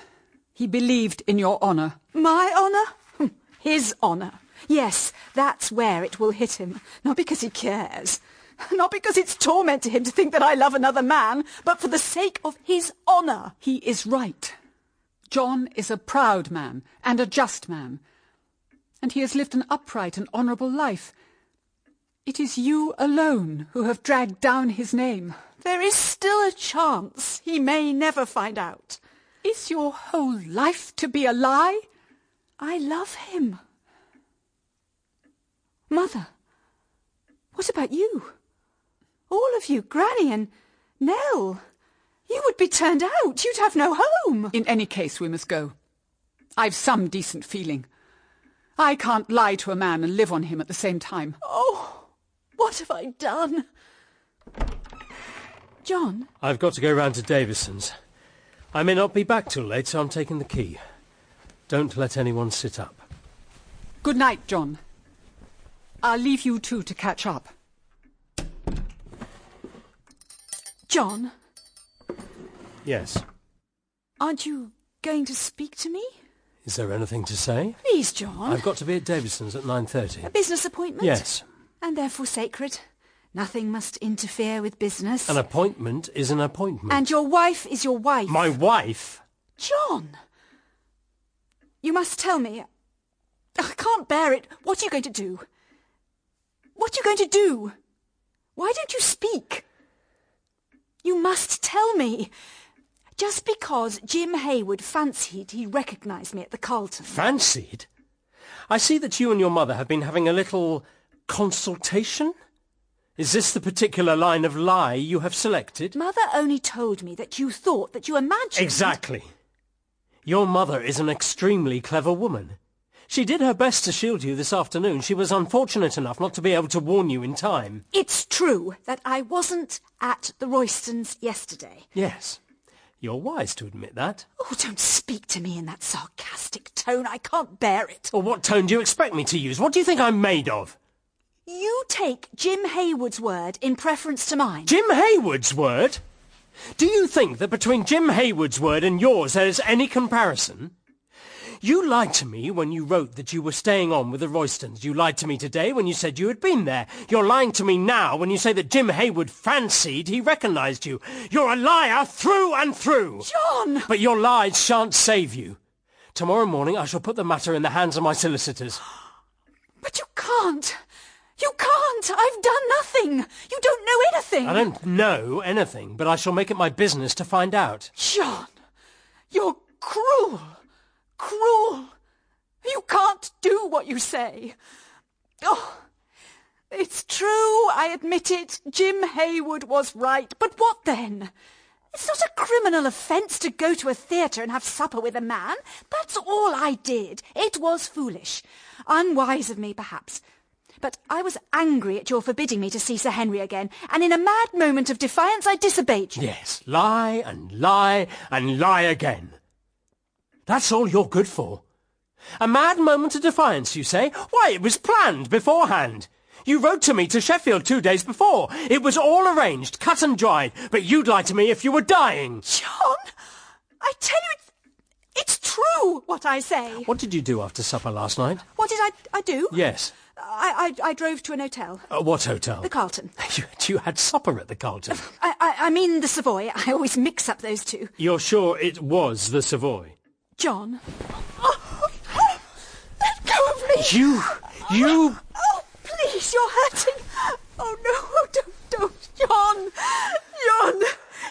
He believed in your honour. My honour? His honour. Yes, that's where it will hit him. Not because he cares. Not because it's torment to him to think that I love another man, but for the sake of his honour. He is right. John is a proud man and a just man, and he has lived an upright and honourable life. It is you alone who have dragged down his name. There is still a chance he may never find out. Is your whole life to be a lie? I love him. Mother, what about you? All of you, Granny and Nell. You would be turned out. You'd have no home. In any case, we must go. I've some decent feeling. I can't lie to a man and live on him at the same time. Oh, what have I done? John? I've got to go round to Davison's. I may not be back till late, so I'm taking the key. Don't let anyone sit up. Good night, John. I'll leave you two to catch up. John? Yes. Aren't you going to speak to me? Is there anything to say? Please, John. I've got to be at Davison's at 9:30. A business appointment? Yes. And therefore sacred. Nothing must interfere with business. An appointment is an appointment. And your wife is your wife. My wife? John! You must tell me. I can't bear it. What are you going to do? What are you going to do? Why don't you speak? You must tell me. Just because Jim Hayward fancied he recognised me at the Carlton. Fancied? I see that you and your mother have been having a little consultation. Is this the particular line of lie you have selected? Mother only told me that you thought that you imagined... Exactly. Your mother is an extremely clever woman. She did her best to shield you this afternoon. She was unfortunate enough not to be able to warn you in time. It's true that I wasn't at the Roystons yesterday. Yes. You're wise to admit that. Oh, don't speak to me in that sarcastic tone. I can't bear it. Well, what tone do you expect me to use? What do you think I'm made of? You take Jim Hayward's word in preference to mine. Jim Hayward's word? Do you think that between Jim Hayward's word and yours there is any comparison? You lied to me when you wrote that you were staying on with the Roystons. You lied to me today when you said you had been there. You're lying to me now when you say that Jim Hayward fancied he recognised you. You're a liar through and through. John! But your lies shan't save you. Tomorrow morning I shall put the matter in the hands of my solicitors. But you can't. You can't. I've done nothing. You don't know anything. I don't know anything, but I shall make it my business to find out. John, you're cruel. Cruel. You can't do what you say. Oh, it's true, I admit it. Jim Hayward was right. But what then? It's not a criminal offence to go to a theatre and have supper with a man. That's all I did. It was foolish. Unwise of me, perhaps. But I was angry at your forbidding me to see Sir Henry again, and in a mad moment of defiance I disobeyed you. Yes, lie and lie and lie again. That's all you're good for. A mad moment of defiance, you say? Why, it was planned beforehand. You wrote to me to Sheffield 2 days before. It was all arranged, cut and dried, but you'd lie to me if you were dying. John, I tell you, it's true. what I say. What did you do after supper last night? What did I do? Yes. I drove to an hotel. What hotel? The Carlton. You had supper at the Carlton? I mean the Savoy. I always mix up those two. You're sure it was the Savoy? John. Let go of me. You... Oh, please, you're hurting. Oh, no, don't. John.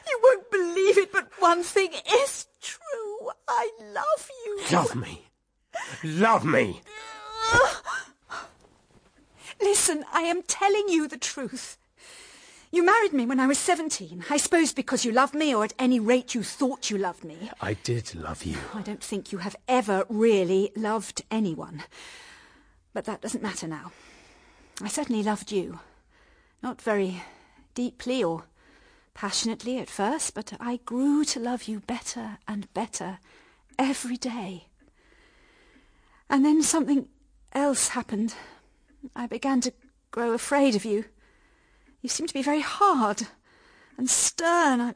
You won't believe it, but one thing is true. I love you. Love me. Love me. Listen, I am telling you the truth. You married me when I was 17. I suppose because you loved me, or at any rate you thought you loved me. I did love you. I don't think you have ever really loved anyone. But that doesn't matter now. I certainly loved you. Not very deeply or passionately at first, but I grew to love you better and better every day. And then something else happened. I began to grow afraid of you. You seemed to be very hard and stern.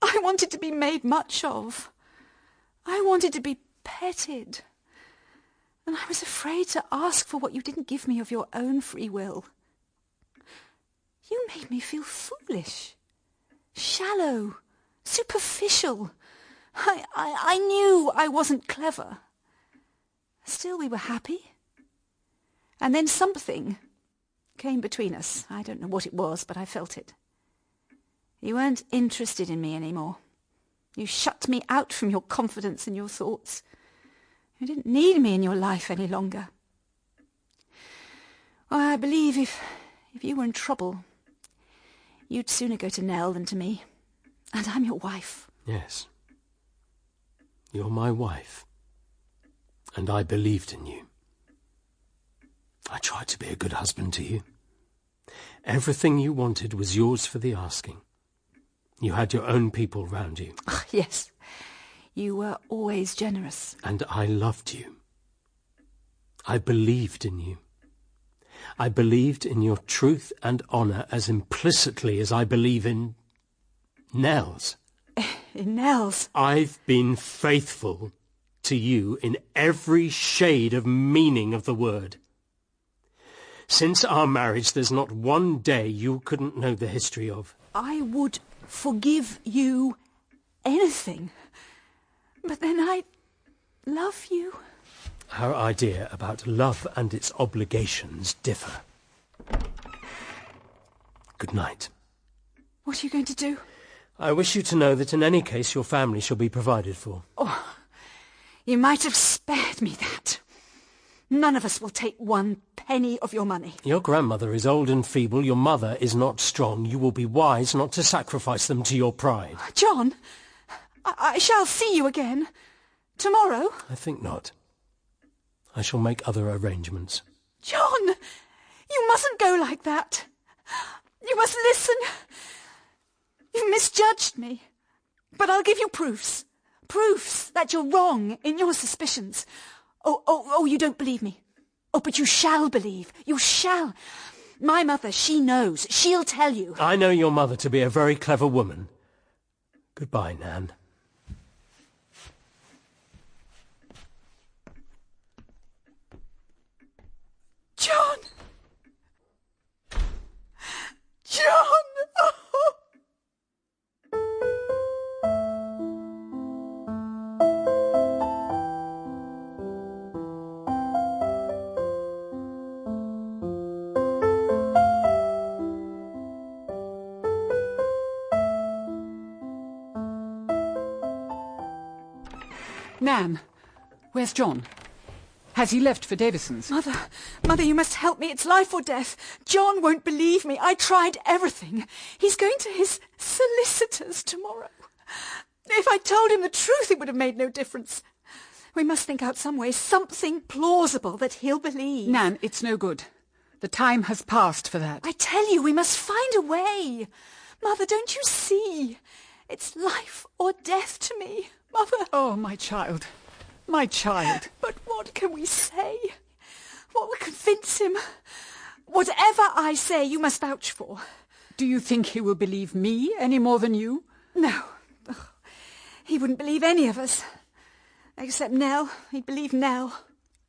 I wanted to be made much of. I wanted to be petted. And I was afraid to ask for what you didn't give me of your own free will. You made me feel foolish, shallow, superficial. I knew I wasn't clever. Still, we were happy. And then something came between us. I don't know what it was, but I felt it. You weren't interested in me anymore. You shut me out from your confidence and your thoughts. You didn't need me in your life any longer. Well, I believe if you were in trouble, you'd sooner go to Nell than to me. And I'm your wife. Yes. You're my wife. And I believed in you. I tried to be a good husband to you. Everything you wanted was yours for the asking. You had your own people round you. Yes, you were always generous. And I loved you. I believed in you. I believed in your truth and honour as implicitly as I believe in Nell's. In Nell's? I've been faithful to you in every shade of meaning of the word. Since our marriage, there's not one day you couldn't know the history of. I would forgive you anything. But then I love you. Our idea about love and its obligations differ. Good night. What are you going to do? I wish you to know that in any case your family shall be provided for. Oh, you might have spared me that. None of us will take 1 penny of your money. Your grandmother is old and feeble. Your mother is not strong. You will be wise not to sacrifice them to your pride. John, I shall see you again. Tomorrow? I think not. I shall make other arrangements. John, you mustn't go like that. You must listen. You've misjudged me. But I'll give you proofs. Proofs that you're wrong in your suspicions. Oh, you don't believe me. Oh, but you shall believe. You shall. My mother, she knows. She'll tell you. I know your mother to be a very clever woman. Goodbye, Nan. John! John! Oh. Nan, where's John? Has he left for Davison's? Mother, you must help me. It's life or death. John won't believe me. I tried everything. He's going to his solicitor's tomorrow. If I told him the truth, it would have made no difference. We must think out some way, something plausible that he'll believe. Nan, it's no good. The time has passed for that. I tell you, we must find a way. Mother, don't you see? It's life or death to me. Mother. Oh, my child. My child. But what can we say? What will convince him? Whatever I say, you must vouch for. Do you think he will believe me any more than you? No. He wouldn't believe any of us. Except Nell. He'd believe Nell.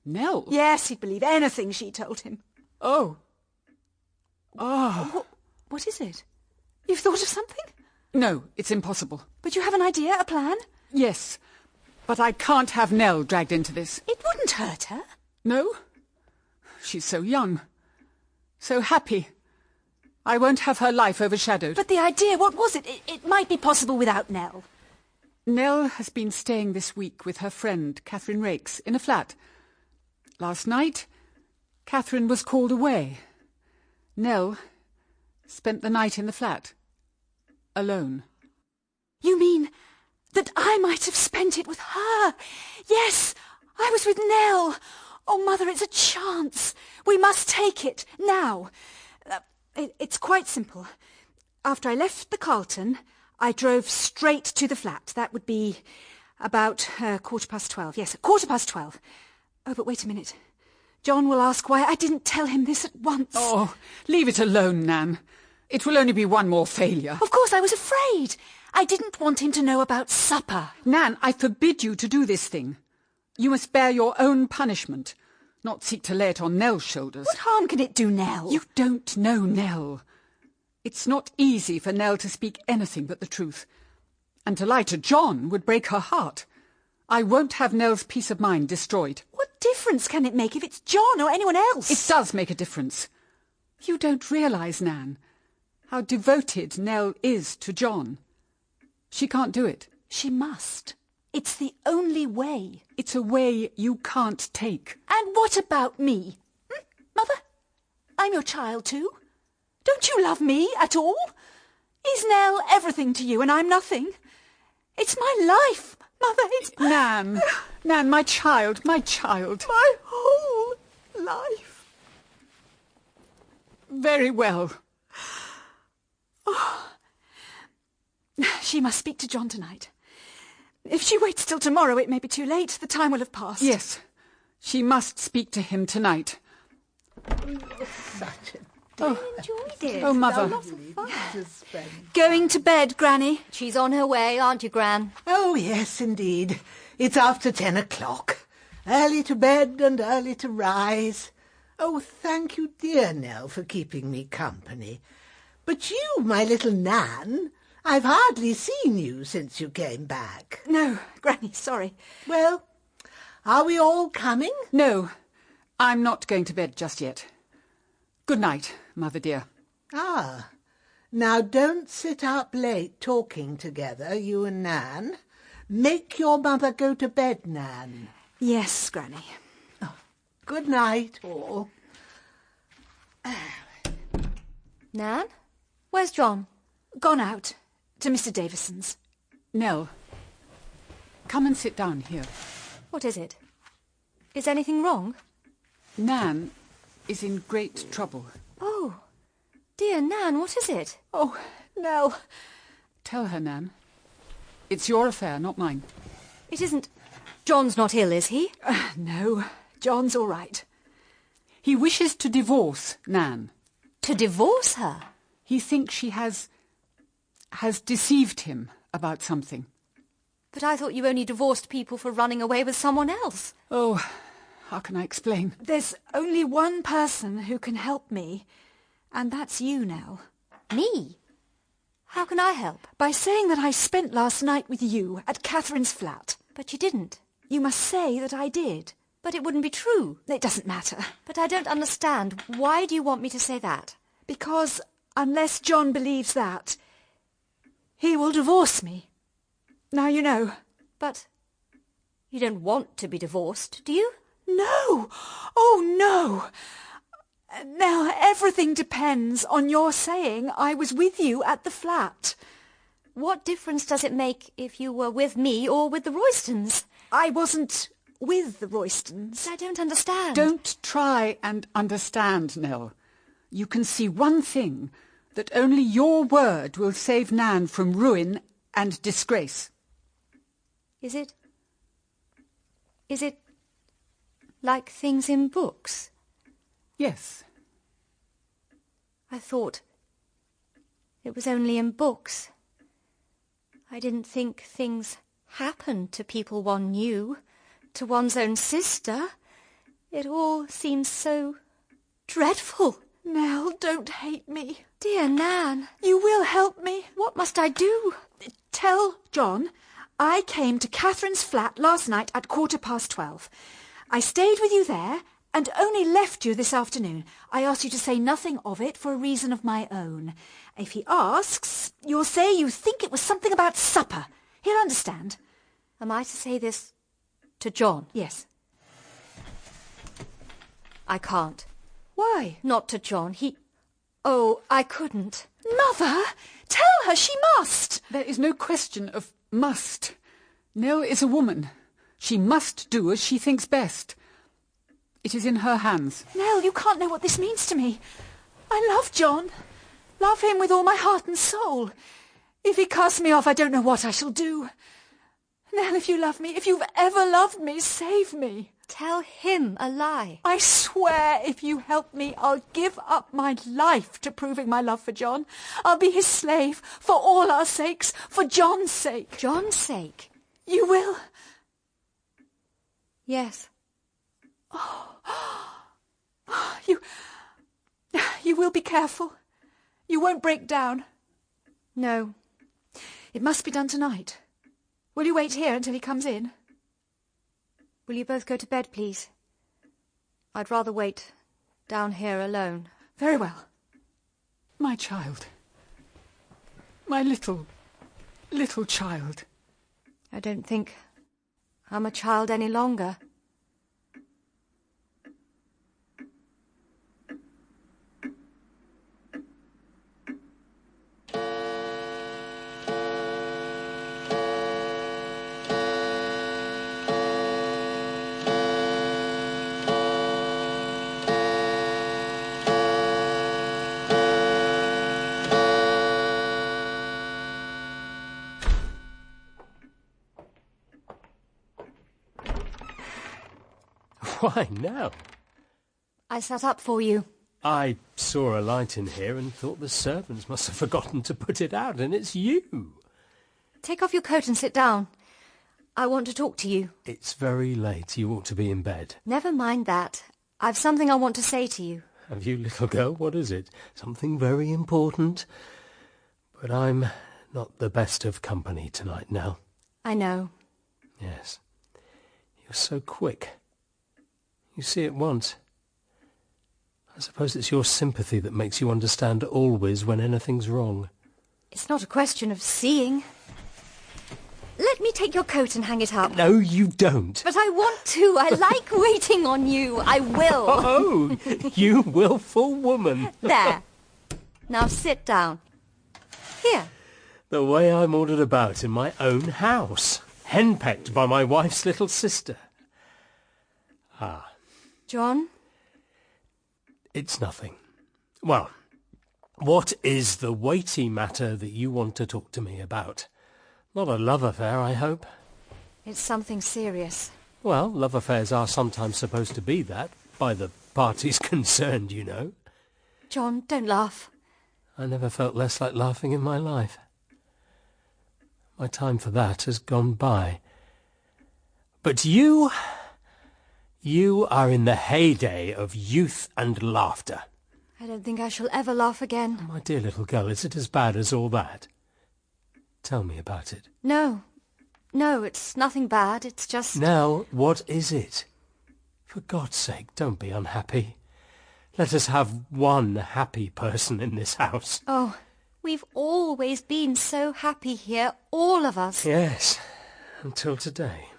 Nell? Yes, he'd believe anything she told him. Oh. Oh. What is it? You've thought of something? No, it's impossible. But you have an idea, a plan? Yes, but I can't have Nell dragged into this. It wouldn't hurt her. No? She's so young. So happy. I won't have her life overshadowed. But the idea, what was it? It might be possible without Nell. Nell has been staying this week with her friend, Catherine Rakes, in a flat. Last night, Catherine was called away. Nell spent the night in the flat. Alone. You mean that I might have spent it with her? Yes, I was with Nell. Oh, Mother, it's a chance. We must take it, now. It's quite simple. After I left the Carlton, I drove straight to the flat. That would be about 12:15. Yes, 12:15. Oh, but wait a minute. John will ask why I didn't tell him this at once. Oh, leave it alone, Nan. It will only be one more failure. Of course, I was afraid. I didn't want him to know about supper. Nan, I forbid you to do this thing. You must bear your own punishment, not seek to lay it on Nell's shoulders. What harm can it do Nell? You don't know Nell. It's not easy for Nell to speak anything but the truth. And to lie to John would break her heart. I won't have Nell's peace of mind destroyed. What difference can it make if it's John or anyone else? It does make a difference. You don't realise, Nan, how devoted Nell is to John. She can't do it. She must. It's the only way. It's a way you can't take. And what about me? Mother? I'm your child too. Don't you love me at all? Is Nell everything to you and I'm nothing? It's my life, Mother. It's... Nan, Nan, my child, my child. My whole life. Very well. Oh. She must speak to John tonight. If she waits till tomorrow, it may be too late. The time will have passed. Yes, she must speak to him tonight. Such a Enjoyed it. Oh, Mother. Lots of fun. Going to bed, Granny. She's on her way, aren't you, Gran? Oh, yes, indeed. It's after 10 o'clock. Early to bed and early to rise. Oh, thank you, dear Nell, for keeping me company. But you, my little Nan, I've hardly seen you since you came back. No, Granny, sorry. Well, are we all coming? No, I'm not going to bed just yet. Good night, Mother dear. Ah, now don't sit up late talking together, you and Nan. Make your mother go to bed, Nan. Yes, Granny. Oh, good night, all. Nan? Where's John? Gone out to Mr. Davison's. Nell, come and sit down here. What is it? Is anything wrong? Nan is in great trouble. Oh, dear Nan, what is it? Oh, Nell. Tell her, Nan. It's your affair, not mine. It isn't... John's not ill, is he? No, John's all right. He wishes to divorce Nan. To divorce her? He thinks she has deceived him about something. But I thought you only divorced people for running away with someone else. Oh, how can I explain? There's only one person who can help me, and that's you, Nell. Me? How can I help? By saying that I spent last night with you at Catherine's flat. But you didn't. You must say that I did. But it wouldn't be true. It doesn't matter. But I don't understand. Why do you want me to say that? Because unless John believes that, he will divorce me. Now you know. But you don't want to be divorced, do you? No! Oh, no! Now, everything depends on your saying I was with you at the flat. What difference does it make if you were with me or with the Roystons? I wasn't with the Roystons. I don't understand. Don't try and understand, Nell. You can see one thing, that only your word will save Nan from ruin and disgrace. Is it like things in books? Yes. I thought it was only in books. I didn't think things happened to people one knew. to one's own sister. It all seems so dreadful. Nell, don't hate me. Dear Nan, You will help me. what must I do? Tell John I came to Catherine's flat last night at 12:15. I stayed with you there and only left you this afternoon. I asked you to say nothing of it for a reason of my own. If he asks, you'll say you think it was something about supper. He'll understand. Am I to say this to John? Yes. I can't. Why? Not to John. Oh, I couldn't. Mother, tell her she must. There is no question of must. Nell is a woman. She must do as she thinks best. It is in her hands. Nell, you can't know what this means to me. I love John. Love him with all my heart and soul. If he casts me off, I don't know what I shall do. Nell, if you love me, if you've ever loved me, save me. Tell him a lie. I swear if you help me, I'll give up my life to proving my love for John. I'll be his slave, for all our sakes, for John's sake. John's sake? You will? Yes. You will be careful. You won't break down. No. It must be done tonight. Will you wait here until he comes in? Will you both go to bed, please? I'd rather wait down here alone. Very well. My child. My little child. I don't think I'm a child any longer. Why, no. I sat up for you. I saw a light in here and thought the servants must have forgotten to put it out, and it's you. Take off your coat and sit down. I want to talk to you. It's very late. You ought to be in bed. Never mind that. I've something I want to say to you. Have you, little girl? What is it? Something very important? But I'm not the best of company tonight, Nell. I know. Yes. You're so quick. You see at once. I suppose it's your sympathy that makes you understand always when anything's wrong. It's not a question of seeing. Let me take your coat and hang it up. No, you don't. But I want to. I like waiting on you. I will. Oh, you willful woman. There. Now sit down. Here. The way I'm ordered about in my own house. Henpecked by my wife's little sister. Ah. John? It's nothing. Well, what is the weighty matter that you want to talk to me about? Not a love affair, I hope. It's something serious. Well, love affairs are sometimes supposed to be that, by the parties concerned, you know. John, don't laugh. I never felt less like laughing in my life. My time for that has gone by. But you are in the heyday of youth and laughter. I don't think I shall ever laugh again. My dear little girl, is it as bad as all that? Tell me about it. No, it's nothing bad. It's just... Nell, what is it? For God's sake, don't be unhappy. Let us have one happy person in this house. Oh, we've always been so happy here, all of us. Yes, until today.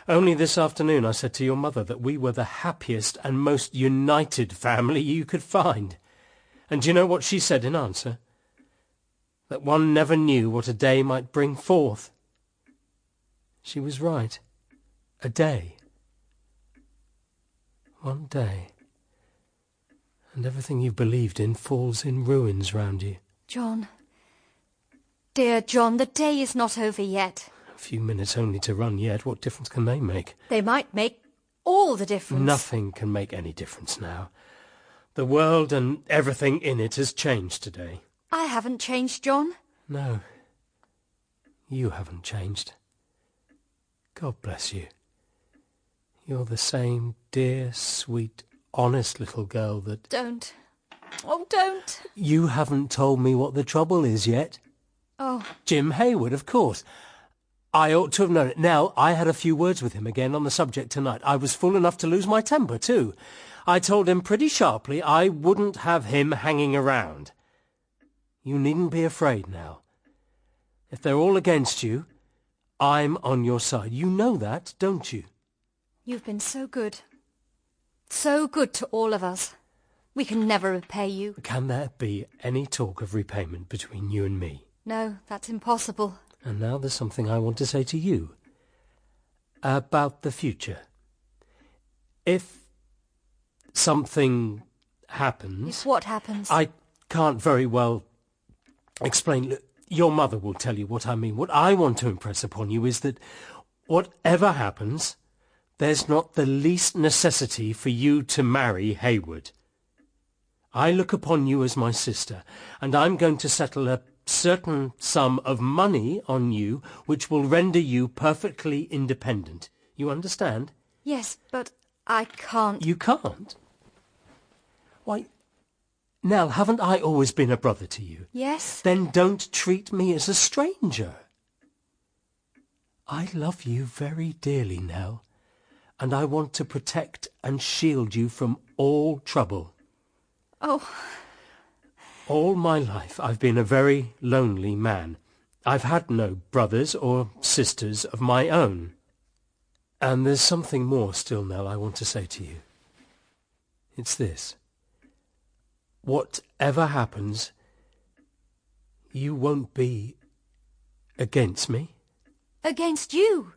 Only this afternoon I said to your mother that we were the happiest and most united family you could find. And do you know what she said in answer? That one never knew what a day might bring forth. She was right. A day. One day. And everything you believed in falls in ruins round you. John. Dear John, the day is not over yet. A few minutes only to run yet. What difference can they make? They might make all the difference. Nothing can make any difference now. The world and everything in it has changed today. I haven't changed, John. No, you haven't changed. God bless you. You're the same dear, sweet, honest little girl that... Don't. Oh, don't. You haven't told me what the trouble is yet. Oh. Jim Hayward, of course. I ought to have known it. Now, I had a few words with him again on the subject tonight. I was fool enough to lose my temper, too. I told him pretty sharply I wouldn't have him hanging around. You needn't be afraid now. If they're all against you, I'm on your side. You know that, don't you? You've been so good. So good to all of us. We can never repay you. Can there be any talk of repayment between you and me? No, that's impossible. And now there's something I want to say to you. About the future. If something happens... If what happens? I can't very well explain. Look, your mother will tell you what I mean. What I want to impress upon you is that whatever happens, there's not the least necessity for you to marry Hayward. I look upon you as my sister, and I'm going to settle a certain sum of money on you which will render you perfectly independent. You understand? Yes, but I can't. You can't? Why, Nell, haven't I always been a brother to you? Yes. Then don't treat me as a stranger. I love you very dearly, Nell, and I want to protect and shield you from all trouble. Oh. All my life I've been a very lonely man. I've had no brothers or sisters of my own. And there's something more still, Nell, I want to say to you. It's this. Whatever happens, you won't be against me. Against you?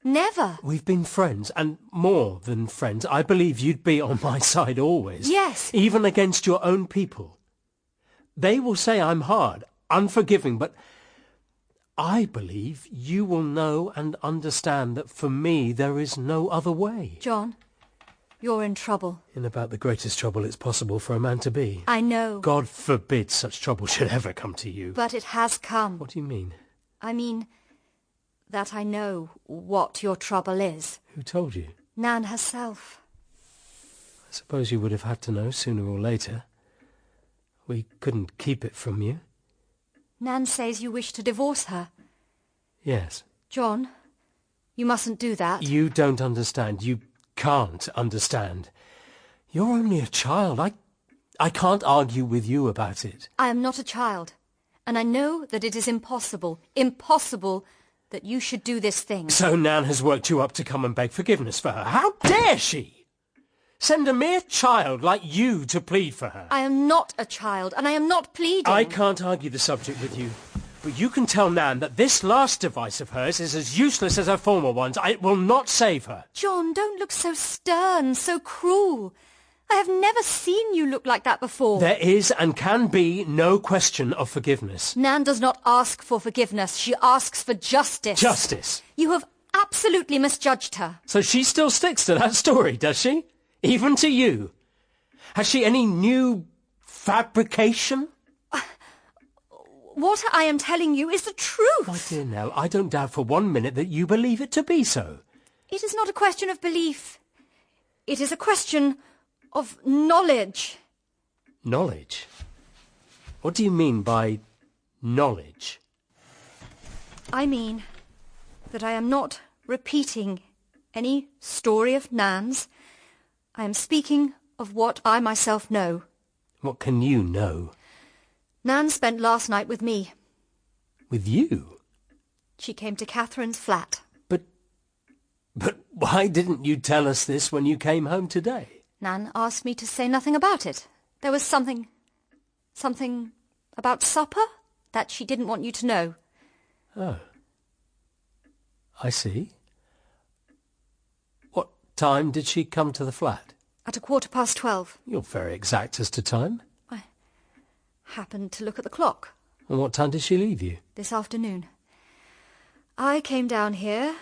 Never. We've been friends, and more than friends. I believe you'd be on my side always. Yes. Even against your own people. They will say I'm hard, unforgiving, but I believe you will know and understand that for me there is no other way. John, you're in trouble. In about the greatest trouble it's possible for a man to be. I know. God forbid such trouble should ever come to you. But it has come. What do you mean? I mean that I know what your trouble is. Who told you? Nan herself. I suppose you would have had to know sooner or later. We couldn't keep it from you. Nan says you wish to divorce her. Yes. John, you mustn't do that. You don't understand. You can't understand. You're only a child. I can't argue with you about it. I am not a child, and I know that it is impossible that you should do this thing. So Nan has worked you up to come and beg forgiveness for her. How dare she? Send a mere child like you to plead for her. I am not a child, and I am not pleading. I can't argue the subject with you. But you can tell Nan that this last device of hers is as useless as her former ones. It will not save her. John, don't look so stern, so cruel. I have never seen you look like that before. There is and can be no question of forgiveness. Nan does not ask for forgiveness. She asks for justice. Justice? You have absolutely misjudged her. So she still sticks to that story, does she? Even to you? Has she any new fabrication? What I am telling you is the truth. My dear Nell, I don't doubt for 1 minute that you believe it to be so. It is not a question of belief. It is a question of knowledge. Knowledge? What do you mean by knowledge? I mean that I am not repeating any story of Nan's. I am speaking of what I myself know. What can you know? Nan spent last night with me. With you? She came to Catherine's flat. But why didn't you tell us this when you came home today? Nan asked me to say nothing about it. There was something about supper that she didn't want you to know. Oh. I see. What time did she come to the flat? At 12:15. You're very exact as to time. I happened to look at the clock. And what time did she leave you? This afternoon. I came down here,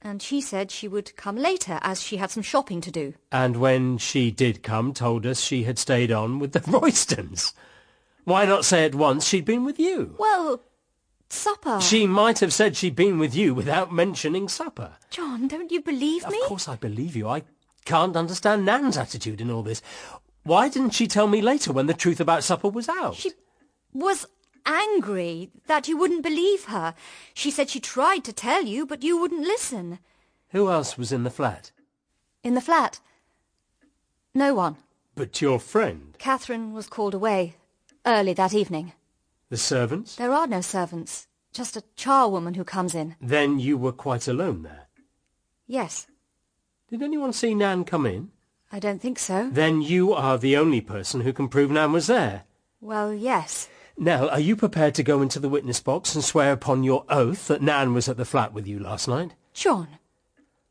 and she said she would come later, as she had some shopping to do. And when she did come, told us she had stayed on with the Roystons. Why not say at once she'd been with you? Well, supper. She might have said she'd been with you without mentioning supper. John, don't you believe me? Of course I believe you. I can't understand Nan's attitude in all this. Why didn't she tell me later when the truth about supper was out? She was angry that you wouldn't believe her. She said she tried to tell you, but you wouldn't listen. Who else was in the flat? In the flat? No one. But your friend? Catherine was called away early that evening. The servants? There are no servants, just a charwoman who comes in. Then you were quite alone there? Yes. Did anyone see Nan come in? I don't think so. Then you are the only person who can prove Nan was there. Well, yes. Nell, are you prepared to go into the witness box and swear upon your oath that Nan was at the flat with you last night? John,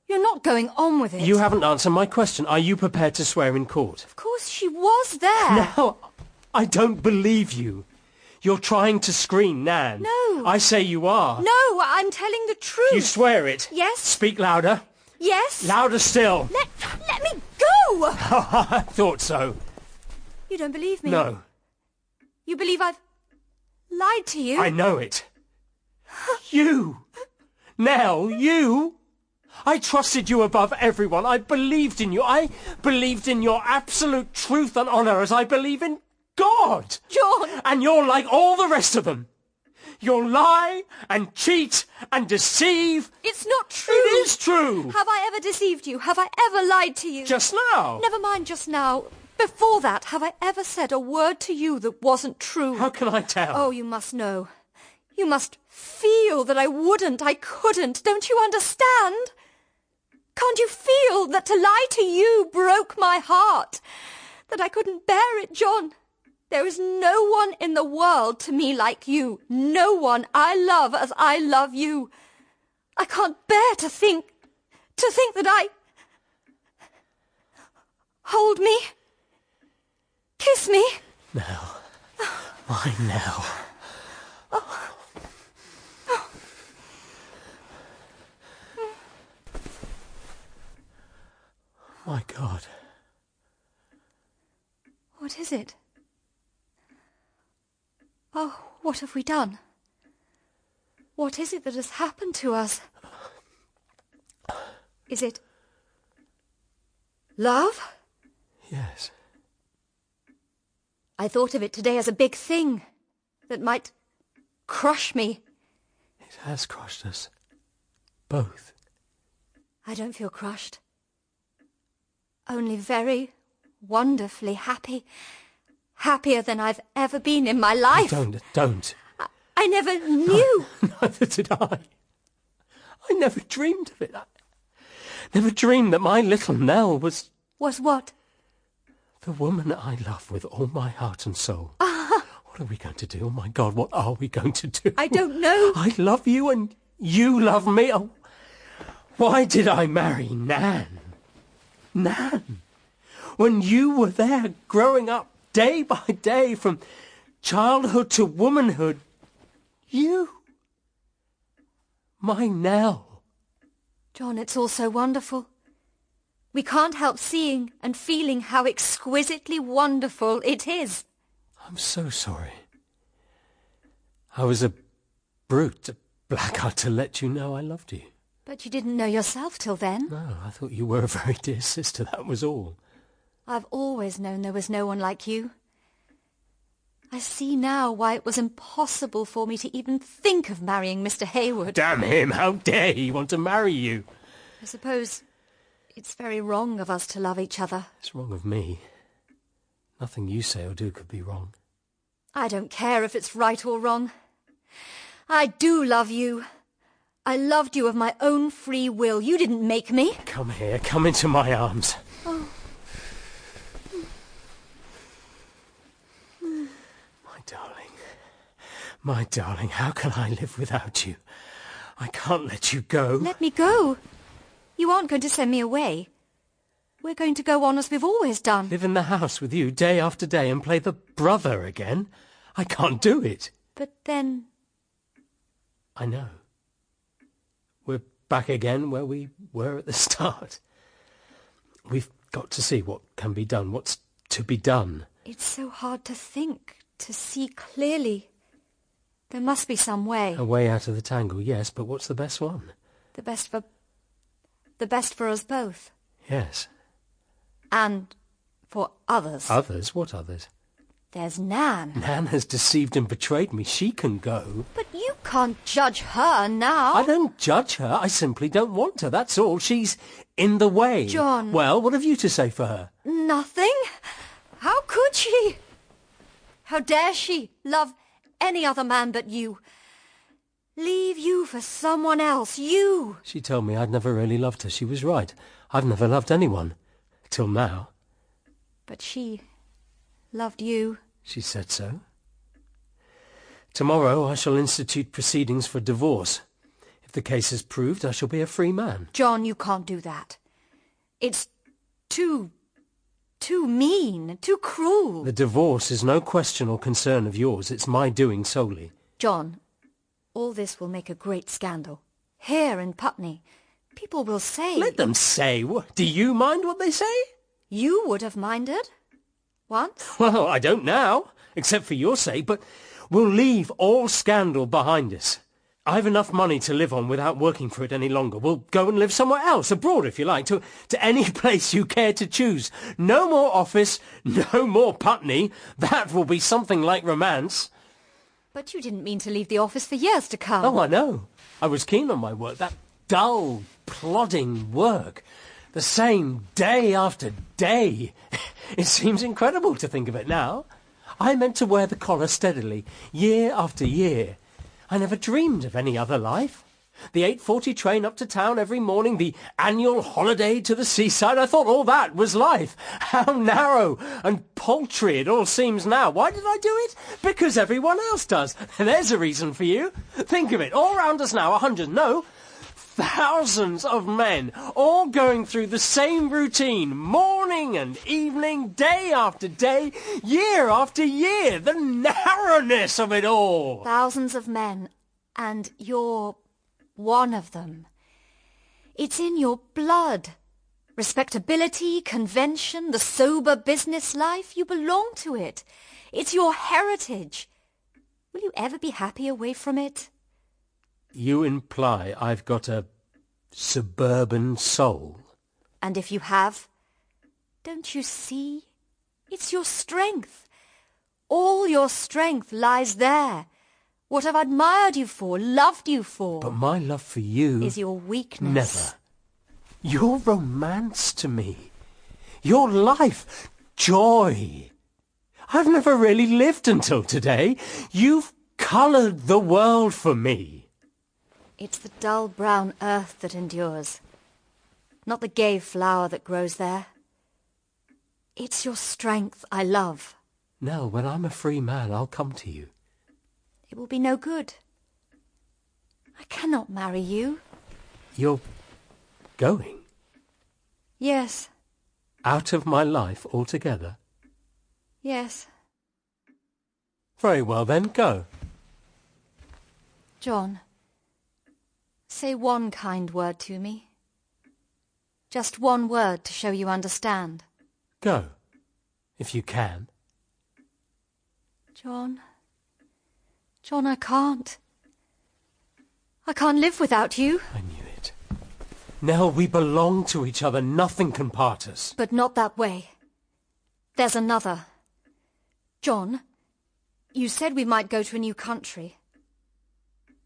you're not going on with it. You haven't answered my question. Are you prepared to swear in court? Of course she was there. Now, I don't believe you. You're trying to screen Nan. No. I say you are. No, I'm telling the truth. You swear it? Yes. Speak louder. Yes. Louder still. Let me go! I thought so. You don't believe me? No. You believe I've lied to you? I know it. You! Nell, you! I trusted you above everyone. I believed in you. I believed in your absolute truth and honour as I believe in God. John! And you're like all the rest of them. You'll lie and cheat and deceive. It's not true. It is true. Have I ever deceived you? Have I ever lied to you? Just now. Never mind just now. Before that, have I ever said a word to you that wasn't true? How can I tell? Oh, you must know. You must feel that I wouldn't, I couldn't. Don't you understand? Can't you feel that to lie to you broke my heart? That I couldn't bear it, John? There is no one in the world to me like you. No one I love as I love you. I can't bear to think that I... Hold me. Kiss me. Nell. My Nell. My God. What is it? Oh, what have we done? What is it that has happened to us? Is it love? Yes. I thought of it today as a big thing that might crush me. It has crushed us. Both. I don't feel crushed. Only very wonderfully happy. Happier than I've ever been in my life. Don't. I never knew. Neither did I. I never dreamed of it. I never dreamed that my little Nell was... Was what? The woman I love with all my heart and soul. What are we going to do? Oh, my God, what are we going to do? I don't know. I love you and you love me. Oh, why did I marry Nan? Nan, when you were there growing up day by day from childhood to womanhood, you, my Nell. John, it's all so wonderful. We can't help seeing and feeling how exquisitely wonderful it is. I'm so sorry. I was a brute, a blackguard to let you know I loved you. But you didn't know yourself till then. No, I thought you were a very dear sister, that was all. I've always known there was no one like you. I see now why it was impossible for me to even think of marrying Mr. Hayward. Damn him, how dare he want to marry you? I suppose it's very wrong of us to love each other. It's wrong of me. Nothing you say or do could be wrong. I don't care if it's right or wrong. I do love you. I loved you of my own free will. You didn't make me. Come here, come into my arms. Oh. My darling, how can I live without you? I can't let you go. Let me go? You aren't going to send me away. We're going to go on as we've always done. Live in the house with you day after day and play the brother again? I can't do it. But then... I know. We're back again where we were at the start. We've got to see what can be done, what's to be done. It's so hard to think, to see clearly. There must be some way. A way out of the tangle, yes, but what's the best one? The best for us both. Yes. And for others. Others? What others? There's Nan. Nan has deceived and betrayed me. She can go. But you can't judge her now. I don't judge her. I simply don't want her, that's all. She's in the way. John. Well, what have you to say for her? Nothing? How could she? How dare she love any other man but you? Leave you for someone else, you! She told me I'd never really loved her. She was right. I've never loved anyone. Till now. But she loved you. She said so. Tomorrow I shall institute proceedings for divorce. If the case is proved, I shall be a free man. John, you can't do that. It's too mean, too cruel. The divorce is no question or concern of yours. It's my doing solely. John, all this will make a great scandal. Here in Putney, people will say... Let them say. Do you mind what they say? You would have minded. Once. Well, I don't now, except for your sake, but we'll leave all scandal behind us. I've enough money to live on without working for it any longer. We'll go and live somewhere else, abroad if you like, to any place you care to choose. No more office, no more Putney. That will be something like romance. But you didn't mean to leave the office for years to come. Oh, I know. I was keen on my work, that dull, plodding work. The same day after day. It seems incredible to think of it now. I meant to wear the collar steadily, year after year. I never dreamed of any other life. The 8:40 train up to town every morning, the annual holiday to the seaside, I thought all that was life. How narrow and paltry it all seems now. Why did I do it? Because everyone else does. There's a reason for you. Think of it, all round us now, 100, no, thousands of men, all going through the same routine, morning and evening, day after day, year after year. The narrowness of it all. Thousands of men, and you're one of them. It's in your blood. Respectability, convention, the sober business life, you belong to it. It's your heritage. Will you ever be happy away from it? You imply I've got a suburban soul. And if you have, don't you see? It's your strength. All your strength lies there. What I've admired you for, loved you for... But my love for you... is your weakness. Never. Your romance to me. Your life. Joy. I've never really lived until today. You've coloured the world for me. It's the dull brown earth that endures, not the gay flower that grows there. It's your strength I love. Nell, when I'm a free man, I'll come to you. It will be no good. I cannot marry you. You're going? Yes. Out of my life altogether? Yes. Very well then, go. John, say one kind word to me. Just one word to show you understand. Go, if you can. John, I can't. I can't live without you. I knew it. Nell, we belong to each other. Nothing can part us. But not that way. There's another. John, you said we might go to a new country.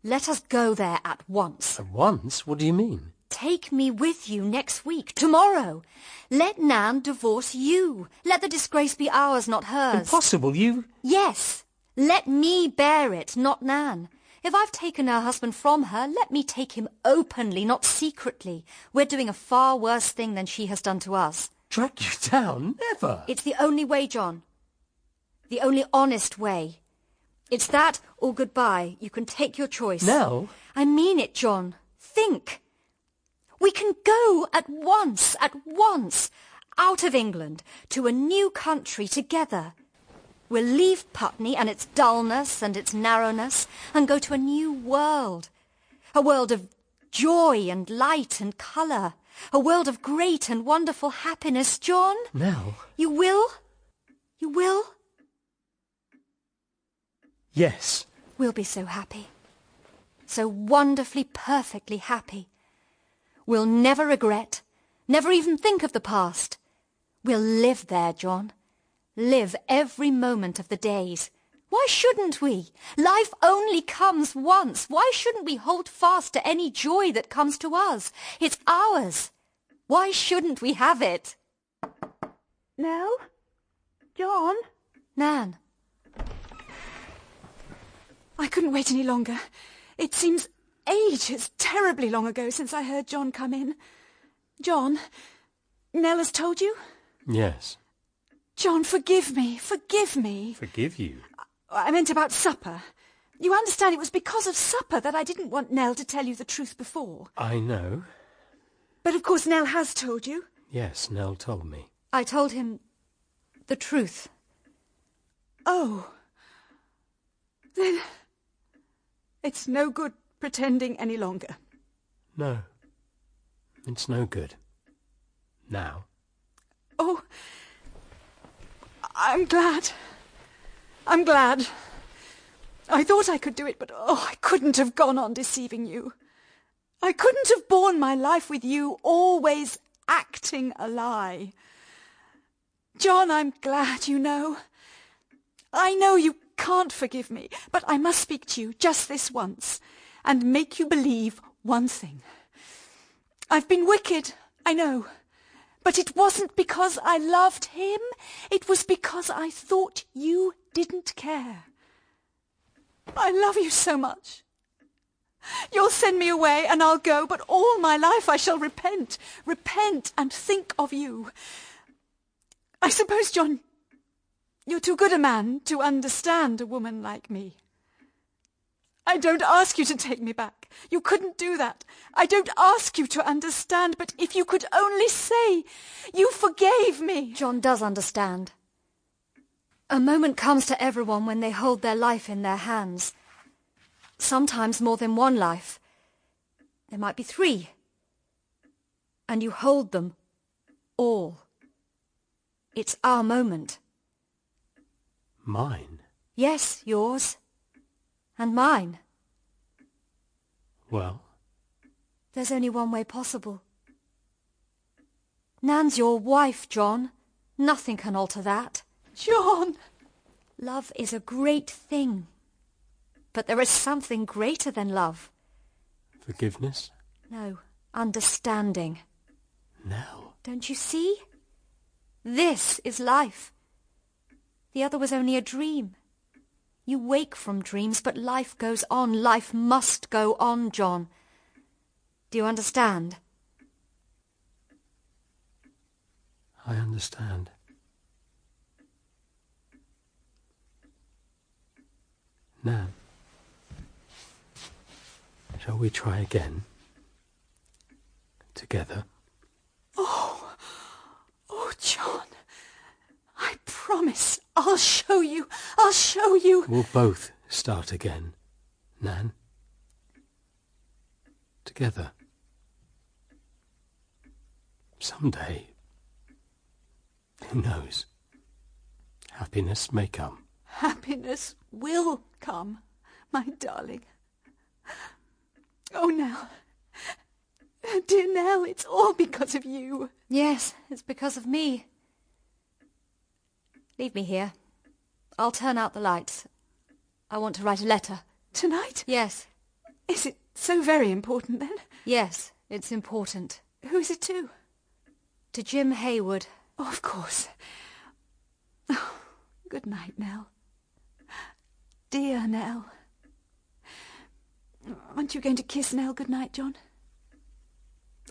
Let us go there at once. At once? What do you mean? Take me with you next week, tomorrow. Let Nan divorce you. Let the disgrace be ours, not hers. Impossible, you... Yes. Let me bear it, not Nan. If I've taken her husband from her, let me take him openly, not secretly. We're doing a far worse thing than she has done to us. Drag you down? Never. It's the only way, John. The only honest way. It's that or goodbye. You can take your choice. Nell? I mean it, John. Think. We can go at once, out of England, to a new country together. We'll leave Putney and its dullness and its narrowness and go to a new world. A world of joy and light and colour. A world of great and wonderful happiness, John. Nell? You will? You will? Yes, We'll be so happy. So wonderfully, perfectly happy. We'll never regret, never even think of the past. We'll live there, John. Live every moment of the days. Why shouldn't we? Life only comes once. Why shouldn't we hold fast to any joy that comes to us? It's ours. Why shouldn't we have it? Nell? John? Nan. I couldn't wait any longer. It seems ages, terribly long ago, since I heard John come in. John, Nell has told you? Yes. John, forgive me, forgive me. Forgive you? I meant about supper. You understand, it was because of supper that I didn't want Nell to tell you the truth before. I know. But of course Nell has told you. Yes, Nell told me. I told him the truth. Oh. Then it's no good pretending any longer. No. It's no good. Now. Oh, I'm glad. I'm glad. I thought I could do it, but I couldn't have gone on deceiving you. I couldn't have borne my life with you, always acting a lie. John, I'm glad, you know. I know you can't forgive me, but I must speak to you just this once and make you believe one thing. I've been wicked, I know, but it wasn't because I loved him. It was because I thought you didn't care. I love you so much. You'll send me away and I'll go, but all my life I shall repent and think of you. I suppose, John, you're too good a man to understand a woman like me. I don't ask you to take me back. You couldn't do that. I don't ask you to understand, but if you could only say you forgave me. John does understand. A moment comes to everyone when they hold their life in their hands. Sometimes more than one life. There might be 3. And you hold them all. It's our moment. Mine? Yes, yours. And mine. Well? There's only one way possible. Nan's your wife, John. Nothing can alter that. John! Love is a great thing. But there is something greater than love. Forgiveness? No, understanding. Nell. Don't you see? This is life. The other was only a dream. You wake from dreams, but life goes on. Life must go on, John. Do you understand? I understand. Nan, shall we try again? Together? Oh, John, I promise I'll show you. I'll show you. We'll both start again, Nan. Together. Someday, who knows, happiness may come. Happiness will come, my darling. Oh, Nell. Dear Nell, it's all because of you. Yes, it's because of me. Leave me here. I'll turn out the lights. I want to write a letter. Tonight? Yes. Is it so very important, then? Yes, it's important. Who is it to? To Jim Hayward. Oh, of course. Oh, good night, Nell. Dear Nell. Aren't you going to kiss Nell good night, John?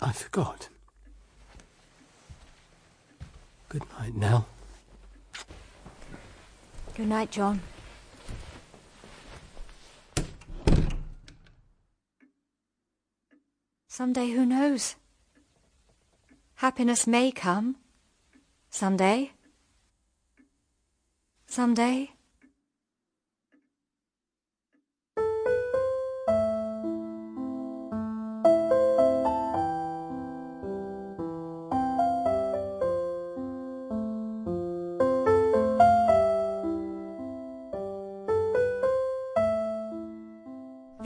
I forgot. Good night, Nell. Good night, John. Someday, who knows? Happiness may come. Someday. Someday.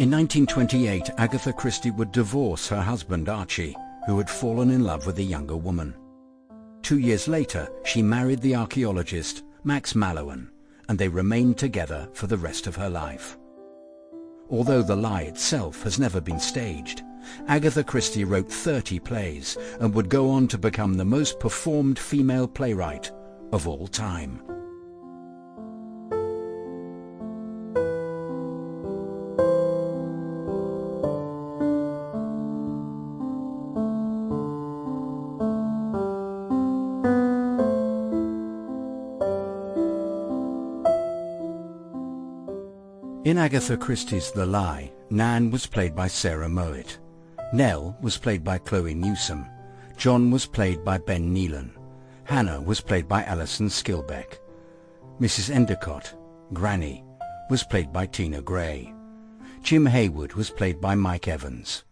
In 1928, Agatha Christie would divorce her husband Archie, who had fallen in love with a younger woman. 2 years later, she married the archaeologist Max Mallowan, and they remained together for the rest of her life. Although The Lie itself has never been staged, Agatha Christie wrote 30 plays and would go on to become the most performed female playwright of all time. In Agatha Christie's The Lie, Nan was played by Sarah Mowat. Nell was played by Chloe Newsome. John was played by Ben Nealon. Hannah was played by Alison Skilbeck. Mrs. Endicott, Granny, was played by Tina Gray. Jim Haywood was played by Mike Evans.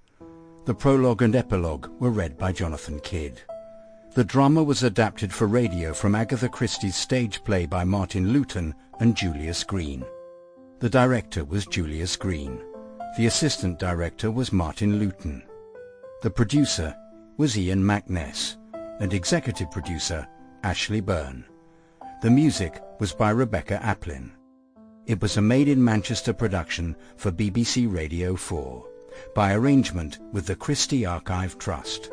The prologue and epilogue were read by Jonathan Kidd. The drama was adapted for radio from Agatha Christie's stage play by Martin Luton and Julius Green. The director was Julius Green. The assistant director was Martin Luton. The producer was Ian McNess, and executive producer Ashley Byrne. The music was by Rebecca Applin. It was a made-in-Manchester production for BBC Radio 4, by arrangement with the Christie Archive Trust.